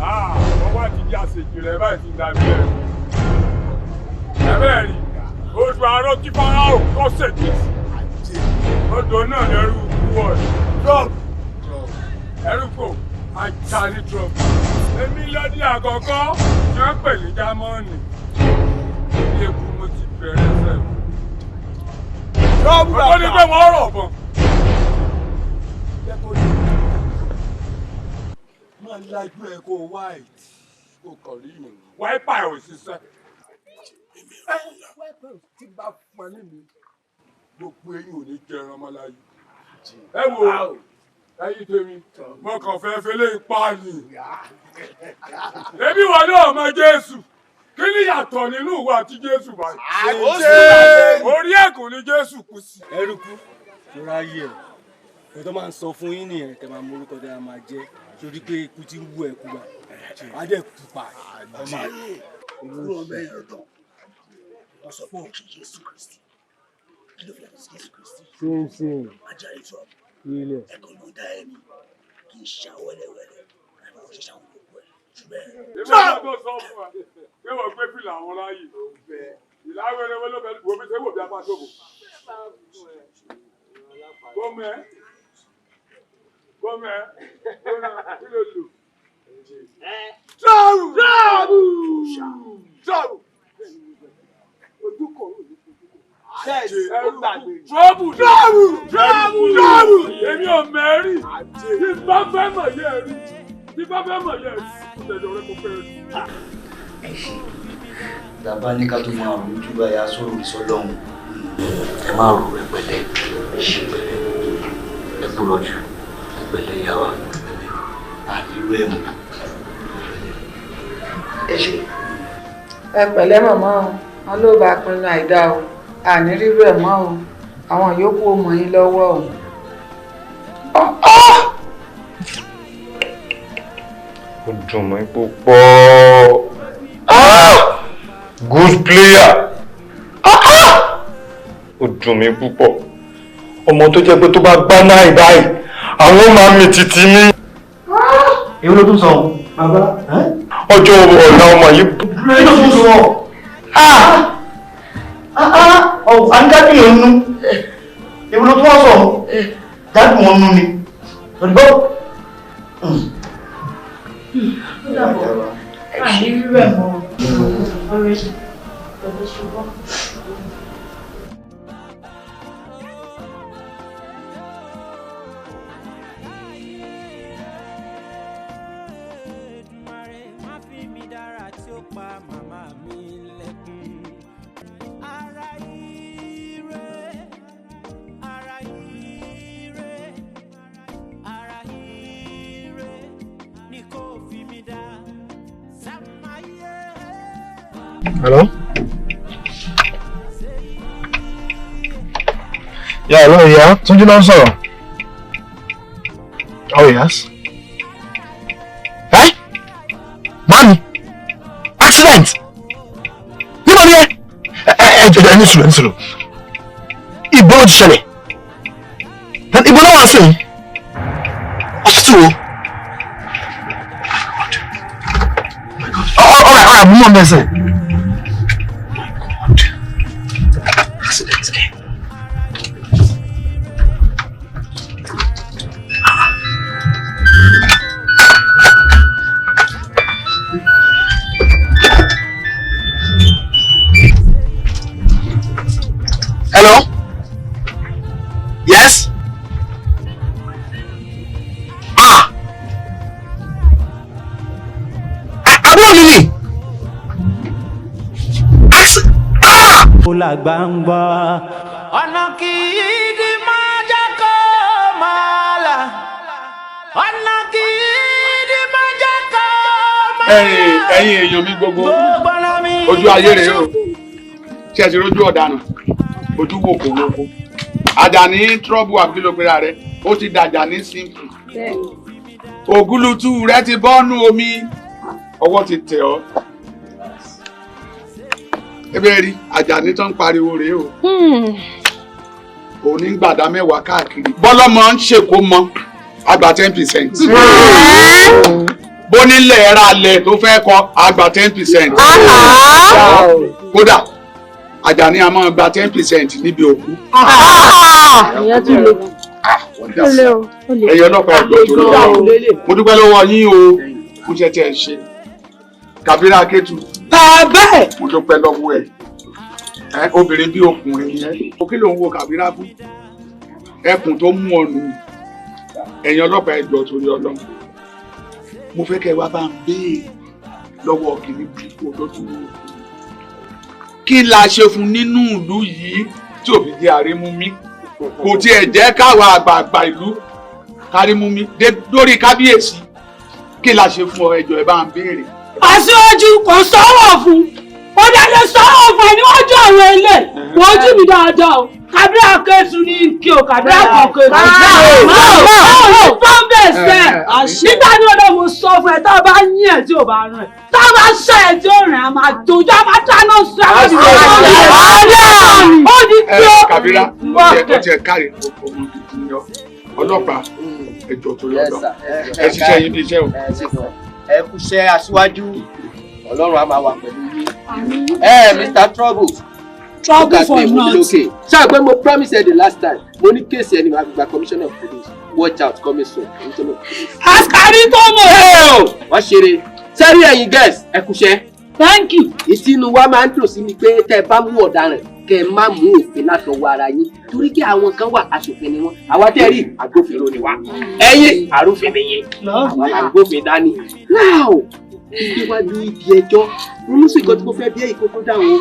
Wọ́n wá ti di àṣejù rẹ̀ báyìí ti dàbí ẹ̀. Ẹ̀bẹ̀ rí oṣù àárọ̀ tí Fáráò kọ́ ṣèjì sí. Odò náà lẹ́rú kú wọ̀nyí. Trump ẹrú kò ajá ní Trump. Èmi lọ́dí àkọ́kọ́ tí wọ́n pè ní Jámánì. Ní eku mo ti bẹ̀rẹ̀ sẹ́wọ̀n. Trump bàbá. Ó ní pé wọ́n rọ̀ bọ̀. Máa lajú ẹ kó white kó kàn rí ìrìn. Wáípà ẹ̀ ò ṣiṣẹ́. Wáípà tí bá pọn ní mi gbogbo eyín ò ní jẹran ọmọ láyé. Ẹ wo ẹyin tèmi mo kàn fẹ́ fẹ́lẹ́ ipá ni. Èmi wà náà mọ Jésù Kí ni yàtọ̀ nínú ìwà àti Jésù báyìí? Orí ẹ̀gùn ni Jésù kú sí. Ẹrúkú lóra ayé ẹ̀. Mo tó máa ń sọ fún yín nìyẹn tẹ́ máa mú orúkọ tẹ́ máa máa jẹ́ torí pé ikú ti ń wú ẹ̀ kú bá. Adé kú pa ọmọ ayé. Olú ọmọ ẹ̀yàn tán. Wọ́n sọ fún òkè Jésù Kristi. Kí ló fi àti Jésù Kristi? Same. Ajayi sọ. Ilé. Ẹ̀kọ́ ló dá ẹ̀mí. Kì í ṣá wẹ́lẹ́wẹ́lẹ́. Àbí wọ́n ṣe ṣàwọn gbogbo ẹ̀. Ṣùgbọ́n. Ìbá tó sọ fún wa, ṣé wọ́n gbé fìlà àwọn láàyè? Ìlà wẹ́rẹ́wẹ́rẹ́ bẹ́ẹ̀ wò mí ṣé wò bí a máa tóbò. Gómẹ̀ kí ló lò? Trọ́bù! Ojú kò rò ní Trọ́bù! Èmi ò mẹ́rì. Tí bá fẹ́ mọ̀ yẹ́ rí. Tí bá fẹ́ mọ̀ yẹ́ rí. Kò tẹ̀lé ọ̀rẹ́ kò fẹ́ rí. Dàbá ní ká tó máa rò ojú báyà sọ̀rọ̀ ìsọlọ́hún. Ẹ máa rò rẹpẹtẹ, ẹ ṣe pẹ̀lẹ́, ẹ kúrò jù, ẹ pẹ̀lẹ́ ìyá wa, àdìrú ẹ̀ mọ̀. Ẹ ṣe. Ẹ pẹ̀lẹ́ màmá o, wọn ló bá pinnu àìdá o, àní rírú ẹ̀ mọ́ o, àwọn yòókù ó mọ̀ yín lọ́wọ́ o. Ó dùn mí púpọ̀. Good player. Ó dùn mí púpọ̀. Ọmọ tó jẹ́ pé tó bá gbá náà báyìí, àwọn máa mi títí ní. Èwo ló tún sọ? Bàbá. Ọjọ́ ọ̀la ọmọ yìí. Èwo ló tún sọ? À ń dádì yẹn nú. Èwo ló tún wá sọ? Dádì wọn nú ni. Òdìbọ́. Hello? Yeah, hello, yeah. Tunji ló ń sọ̀rọ̀. Oh, yes. Hey? Mami? Accident? Níbo ni ẹ? Ẹ ní sùúrù. Ibo ló ti ṣẹlẹ̀? Ibo ló wà sí? Hospital o. All right, mú mọ́ mẹ́sẹ̀. Hello? Yes? Àbúrò mi ni. Làgbà ń gbọ́ ọ̀nà kì í di máa jẹ́ kó máa là ọ̀nà kì í di máa jẹ́ kó máa là. Ẹ̀yin èèyàn mi gbogbo ojú ayé rèé o ṣe é ti rójú ọ̀daràn ojú wo kò lóko Àjàní trọ́bù àbílòpẹ̀rẹ̀ rẹ ó ti dàjà ní simple ògúlùtù rẹ ti bọ́nú omi ọwọ́ ti tẹ̀ ọ́. Ebe rí Àjàní tó ń pariwo rèé o. Òní ń gbàdá mẹ́wàá káàkiri. Bọ́lọ́mọ ń ṣèkó mọ́ àgbà 10%. Bónílẹ̀ ẹ̀rọ alẹ̀ tó fẹ́ kọ àgbà 10%. Kódà Àjàní a máa gba 10% níbi òkú. Ìyá tún lè. Ẹ̀yẹ ọlọ́pàá ẹ̀gbọ́n tó lọ́wọ́. Mo dúpẹ́ lọ́wọ́ yín o fún iṣẹ́ tí ẹ ṣe. Kàbírà Kétu. Bẹ́ẹ̀. Mo dúpẹ́ lọ́wọ́ ẹ̀. Obìnrin bí ọkùnrin yẹn. Kí ló ń wo Kàbírà fún? Ẹkùn tó mú ọ̀nù. Ẹ̀yin ọlọ́pàá ẹ̀jọ̀ torí Ọlọ́run. Mo fẹ́ kẹ́ wá bá ń béèrè lọ́wọ́ kìíní bí olójú wo. Kí la ṣe fún nínú ìlú yìí tí ò fi di àrímúmí? Kò tiẹ̀ jẹ́ káwa àgbààgbà ìlú kárímúmí lórí kábíyèsí. Kí la ṣe fún ọ ẹjọ́ ẹ bá ń béèrè? Aṣíwájú kò sọ̀rọ̀ fún ó dájú sọ́wọ́ fún ẹ níwájú àwọn ilé wọ́n jí mi dáadáa o kàbí àkẹ́sù ní kí o kàbí àkọ́kẹ́ tó ń bẹ̀ sẹ́ nígbà ní ọ̀dọ̀ mo sọ fún ẹ tá a bá yín ẹ̀ tí ò bá rìn ẹ̀ tá a bá ṣe ẹ̀ tí ò rìn ẹ̀ máa dojú a máa dáná sí ẹ̀ ó ní kí o. Kàbírà ó jẹ káre ọmọ gidi ni ọ ọlọ́pàá ẹjọ́ tó yọ lọ ẹ ṣiṣẹ́ yín bí iṣẹ́ o. ẹ kúṣẹ́ aṣíwájú Ọlọ́run á máa wà pẹ̀lú yín. Mr. Trouble for not. Ṣé àgbẹ̀ mo promise ẹ the last time mo ní kéèsì ẹni máa fi gba commissioner of police watch out coming soon. àkàrí tó mọ̀ ẹ́. wọ́n ṣeré sẹ́rí ẹ̀yin girls ẹ kúṣẹ́. Thank you. ìtinú wa máa ń dùn sí mi pé tẹ́ ẹ bá mú ọ̀daràn kẹ́ ẹ má mú òfin látọwọ́ ara yín torí kí àwọn kan wà aṣòfin ni wọ́n àwa tẹ́ rí agbófinró ni wá ẹ̀yin àrùfin ni yín àwa agbófin dání. now ìdíwájú ibi ẹjọ́ mo sì kọ́ tí mo fẹ́ bí ẹ̀yìn kókó dáhùn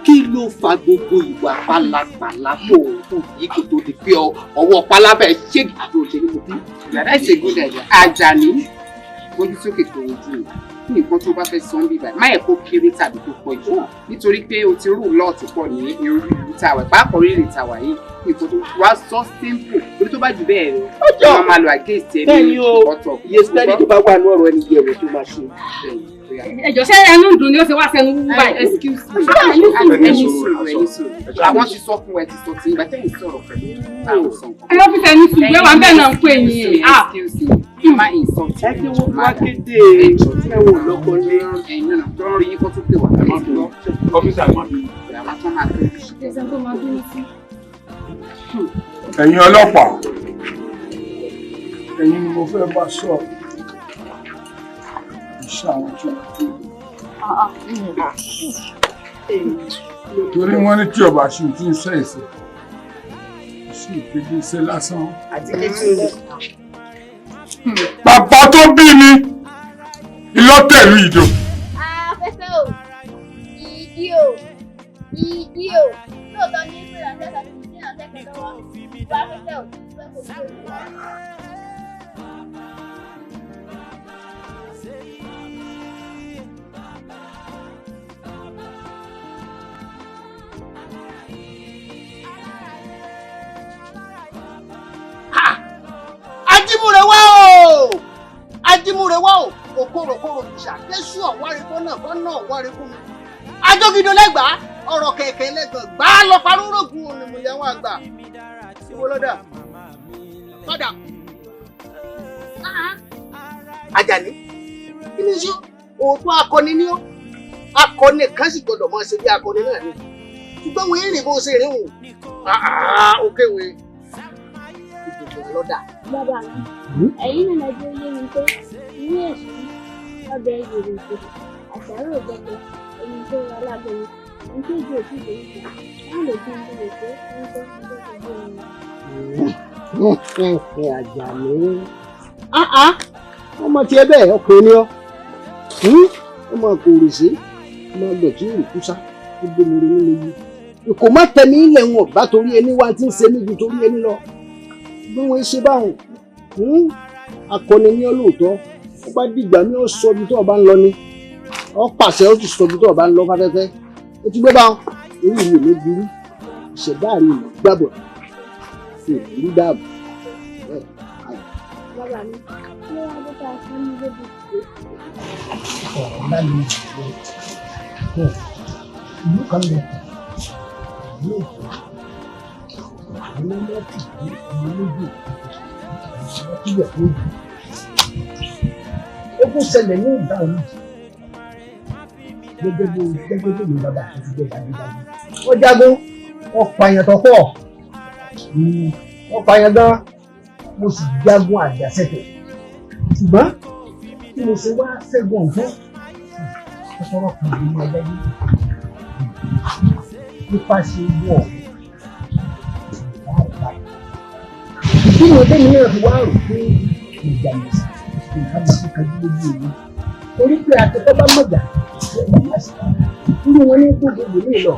kí ló fa gbogbo ìwà pálapàla tó kù yìí kò tó di pé ọwọ́ pálábà ẹ̀ ṣéèkì tó ṣe ní mo bí. yàrá ìṣègùn ẹ̀jẹ̀ Àjàní gbójú sókè tó ojú ní nǹkan tó bá fẹ́ sọ ń bíbá má yẹ kó kéré tàbí tó pọ̀ jù nítorí pé o ti rú lọ́ọ̀tù pọ̀ ní orí ìlú tàwa pàápàá orílẹ̀ tàwa yìí nǹkan tó wá sọ simple torí tó bá jù bẹ́ẹ̀ rẹ̀ wọ́n máa lo against ẹni ọ̀tọ̀. iye spẹ́ẹ̀lì tó bá wà ní ọ̀rọ̀ ẹni yẹ ẹ̀rọ tó máa ṣe. ẹjọ́ ṣé ẹnu dùn ni ó fi wá fẹnu wú báyìí. excuse me ẹni sùúrù àwọn ti sọ fún ẹ ti sọ tí ìgbà tẹ́yìn sọ̀rọ̀ pẹ̀lú àwọn sọ nǹkan. ẹ ló fi fẹnu sùn gbé wa bẹ́ẹ̀ náà ń pè yín. excuse me má insult ẹ kí wọ́n wá kéde ẹ wò lọ́kọ́ lé ẹ̀yìn náà tó ń rí yín kó tó pè wá. ọ́fíìsà má bí. àwọn tó máa bẹ̀rẹ̀ sí. ẹ̀sán tó máa bínú sí. ẹ̀yin ọlọ́pàá ẹ̀yin ni mo fẹ́ bá sọ iṣẹ́ àwọn tí wọ́n tó torí wọ́n ní tí ọba ṣe tí ń ṣe ìṣe sí ìpele iṣẹ́ lásán. bàbá tó bí mi ìlọ́tẹ̀lú ìdò. afẹ́fẹ́ o ìdí o ìdí o lóòótọ́ ní pé àtẹ́kẹ́ ti ní àtẹ́kẹ́ lọ́wọ́ ìwà afẹ́fẹ́ o fẹ́ kò tó o. Ajímúrewá o òkòròkòrò ìṣà késù ọ̀wárikó náà bọ́ náà ọ̀wárikó mi. Ajógidó lẹ́gbàá ọ̀rọ̀ kẹ̀kẹ́ lẹ́gbàá gbá lọ parúrògùn ònìmọ̀yàwó àgbà. Ìwọ lọ́dà. Lọ́dà. Àjàní kí ni ṣe òótọ́ akọni ni ó akọni kan sì gbọdọ̀ máa ṣe bí akọni náà ni. Ṣùgbọ́n wọ́n rìn bó ṣe rìn wò. Òkè wẹ̀ ìdìbò lọ́dà. Bàbá mi, ẹ̀yin náà lọ́jọ́ yé mi pé ní èsì ọbẹ̀ Yorùbá àṣàrò ìjọba ẹni tó ra lágbẹ̀rẹ̀ nítorí òtún ìgbèríko wọ́n lè dín ní èdè wọ́n tó ń bọ́ gbogbo ẹ̀yìn. Àjàní. Ọmọ tiẹ̀ bẹ́ẹ̀ ọkùnrin ni ọ́. Ọmọ kòrò sí ọmọ dọ̀tí ìrìkúsá ó gbómi rí nínú yìí. Ìkò má tẹ̀mí ilẹ̀ wọn bá torí ẹni wá ti ń ṣe níbi torí ẹni lọ. Bí wọ́n ṣe báwọn akọni ní ọlọ́ọ̀tọ́ ó bá dìgbà ní ó sọ ibi tó ọba ń lọ ni ó pàṣẹ ó ti sọ ibi tó ọba ń lọ fáfẹ́fẹ́ ó ti gbé báwọn orí ìlú ló burú ìṣẹ̀dá rí ìlú gbàbọ̀ ìlú dáàbò. Bàbá mi, kí wọ́n á bó ta fún mi lóbi ìgbé. Ọ̀la ni ìlú kan lè ìlú òkú àwọn ọlọ́tì ìlú lójú ìgbà tó jù. Ó kún ṣẹlẹ̀ ní ìgbà òní. Gẹ́gẹ́ bí ìlú bàbá àti ìgbẹ́ dájúdájú. Ó jagun, wọ́n pààyàn tó pọ̀. Wọ́n pààyàn gan, mo sì jagun àjàṣẹ́tẹ̀. Ṣùgbọ́n tí mo ṣe wá ṣẹ́gun ọ̀fẹ́, ọ̀pọ̀lọpọ̀ kan ní ẹgbẹ́ yìí. Nípa ṣe wọ̀ kí ni ọdẹ mi náà fi wá rò pé ìjà ìsìn nǹkan máa fi kájú lójú ìlú torí pé akẹ́kọ̀ọ́ bá mọ̀jà irú wọn ní kó gbogbo ní ìlọ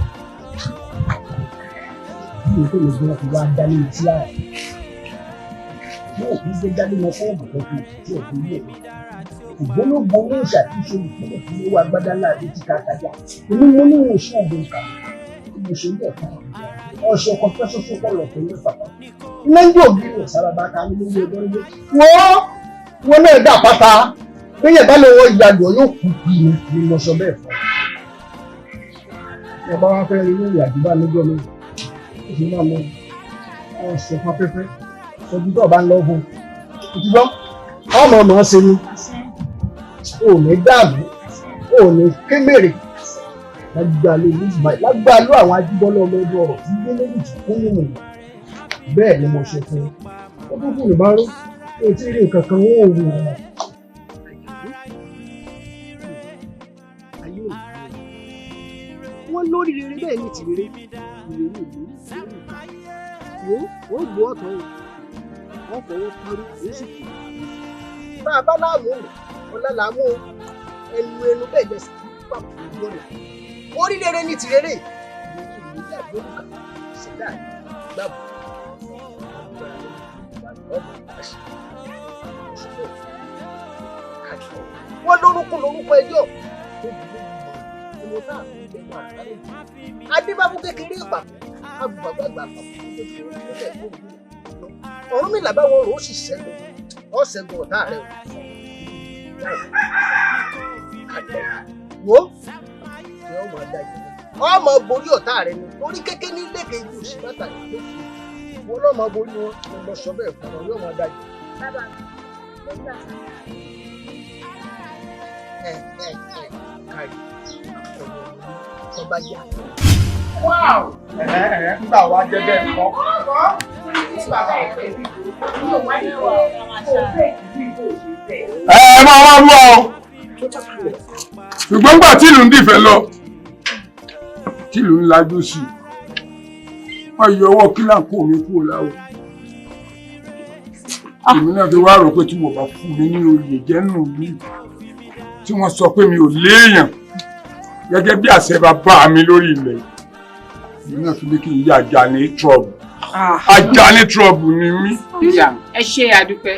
bí o tó lè gbọ́n fi wá dání ní sílá rẹ̀ wọ́n ò fi gbé dání lọ fún ọ̀gbọ̀n tó fi tí ò fi yé ògbólógbò ní ìṣàtúnṣe ìpínlẹ̀ tí ó wà gbádá láàrin ti kàkàjà èmi mo ní ìwòsàn ọ̀gbìn kà mo ṣe ń bẹ̀ fún ọ̀ṣọ́ kan fẹ́ ṣoṣo pọ̀ lọ́pọ̀ ní pàtàkì lẹ́yìn òbí rẹ̀ sára bá ta ní lórí ẹgbẹ́ rẹ̀ wọ́n náà dà pátá péye bá lọ́wọ́ ìyàgbọ́ yóò kú bí ni mo sọ bẹ́ẹ̀ fún ẹ bá wá fẹ́ rí ní ìyàgbọ́ bá lọ́jọ́ mi ó fi máa lọ ọ̀ṣọ́ kan pẹ́pẹ́ ọdún tó bá ń lọ fún ìdúgbọ́ ọmọ ọmọ ṣe ni ò ní dààmú ò ní kémèrè lágbàlú àwọn ajíbọ́lọ́ ọmọ ẹgbẹ́ ọ̀rọ̀ tí gbé lórí ìtìkún nínú bẹ́ẹ̀ ni mo ṣe fún ó tó kù ní bá rú ó ti rí nǹkan kan wọ́n ò wù ọ́. wọ́n lórí rere bẹ́ẹ̀ ní tìrere ìrere ìlú wo ó gbọ́ ọ̀tọ̀ wọ́n fọwọ́ parí ó sì kù. bá a bá láàmú ọ̀la làámú ẹnu bẹ́ẹ̀ jẹ́ sí pàpọ̀ ìlú ọ̀nà orí rere ní tìrere ìlú àgbélùkà ṣẹ̀dá gbàgbọ́ wọ́n lórúkọ ẹjọ́ tó dúró náà adébábú kékeré ìpàkọ́ agbàgbàgbà ọ̀run mi làbá wọn ò sì ṣẹ́gun ọ̀tá rẹ̀ wo ṣé ọmọ adájọ́ ọmọ borí ọ̀tá rẹ̀ ni orí kékeré ní lẹ́kẹ̀ẹ́ ìlú òsì bàtà ní wọn lọ́mọ borí wọn ló lọ sọ bẹ́ẹ̀ fún ọ yóò máa dájú. bàbá mi ló gbà sá. kárí ọba yá. nígbà wa jẹ bẹ́ẹ̀ kọ́. Máa wá mú ọ ṣùgbọ́n gbà tí ìlú ń dìfẹ́ lọ tí ìlú ń lajú sí wọ́n yọ ọwọ́ kílàkó mi kúrò láwọ̀ èmi náà fi wá rò pé tí mo bá fún mi ní oyè jẹ́nu mi tí wọ́n sọ pé mi ò léèyàn gẹ́gẹ́ bí àṣẹ bàbá mi lórí ilẹ̀ èmi náà fi ní kí n yá Ajani trouble Ajani trouble ni mí. ẹ ṣe àdúpẹ́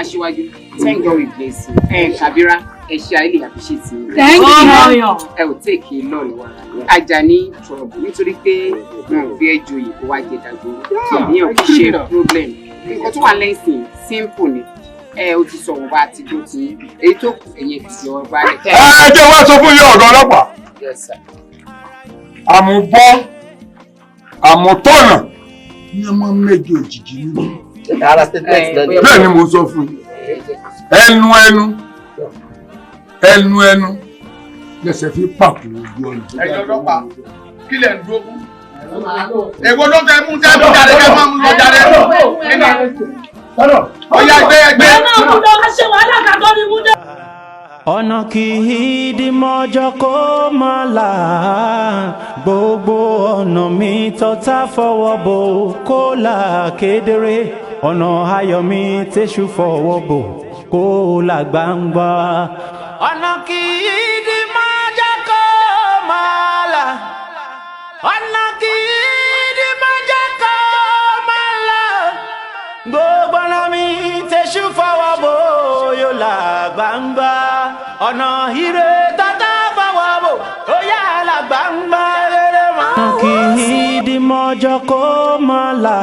aṣíwájú thank God we bless you Kabira ẹ ṣe àìlè àbíṣètì ẹ ò tèkì lọ́ọ̀lù wa Ajani trouble nítorí pé wọn ò fi ẹjọ́ yìí kó wá jẹ dàgbò kí ènìyàn kì í ṣe problem nǹkan tó wà lẹ́sìn simple ni o ti sọ̀rọ̀ bá ti dó ti èyí tó kù ẹ̀yẹ fi ṣe ọba rẹ̀. ẹ jẹ́ wá sọ fún yín ọ̀gá ọlọ́pàá àmúbọ́ àmútọ́nà ní ọmọ méjì òjijì nínú. bẹ́ẹ̀ ni mo sọ fún yín ẹnu lẹsẹ̀ fi pàpọ̀ ojú ọ̀nà. ẹ̀yin ọlọ́pàá kí lẹ̀ ń dúró fún. èwo ló fẹ́ mú jáde kẹ́ máa mú lọ jáde. ọ̀yà ẹgbẹ́. ọ̀nà kì í di mọ́jọ́ kó má là gbogbo ọ̀nà mi tọ́ta fọwọ́ bò kó là kedere ọ̀nà ayọ̀ mi tẹ̀sù fọwọ́ bò kó là gbangba. ọ̀nà kì í di mọ́jọ́ kó má là ọ̀nà kì í di mọ́jọ́ kó má là gbogbo ọ̀nà mi tẹ̀sù fọwọ́ bò yóò là gbangba. ọ̀nà ire tata fọwọ́ bò ó yà là gbangba rere mọ́. ọ̀nà kì í di mọ́jọ́ kó má là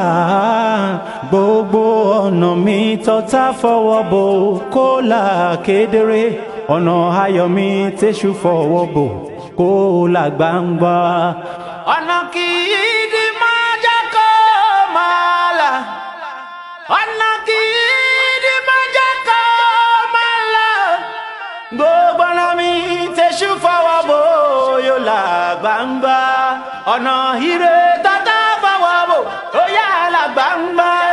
gbogbo ọ̀nà mi tọ́ta fọwọ́ bò kó là kedere ọ̀nà ayọ̀ mi tẹ̀sù fọwọ́ bò kó là gbangba. ọ̀nà kì í di mọ́jọ́ kó má là ọ̀nà kì í di mọ́jọ́ kó má là gbogbo ọ̀nà mi tẹ̀sù fọwọ́ bò yóò là gbangba ọ̀nà ire tata fọwọ́ bò ó yà là gbangba.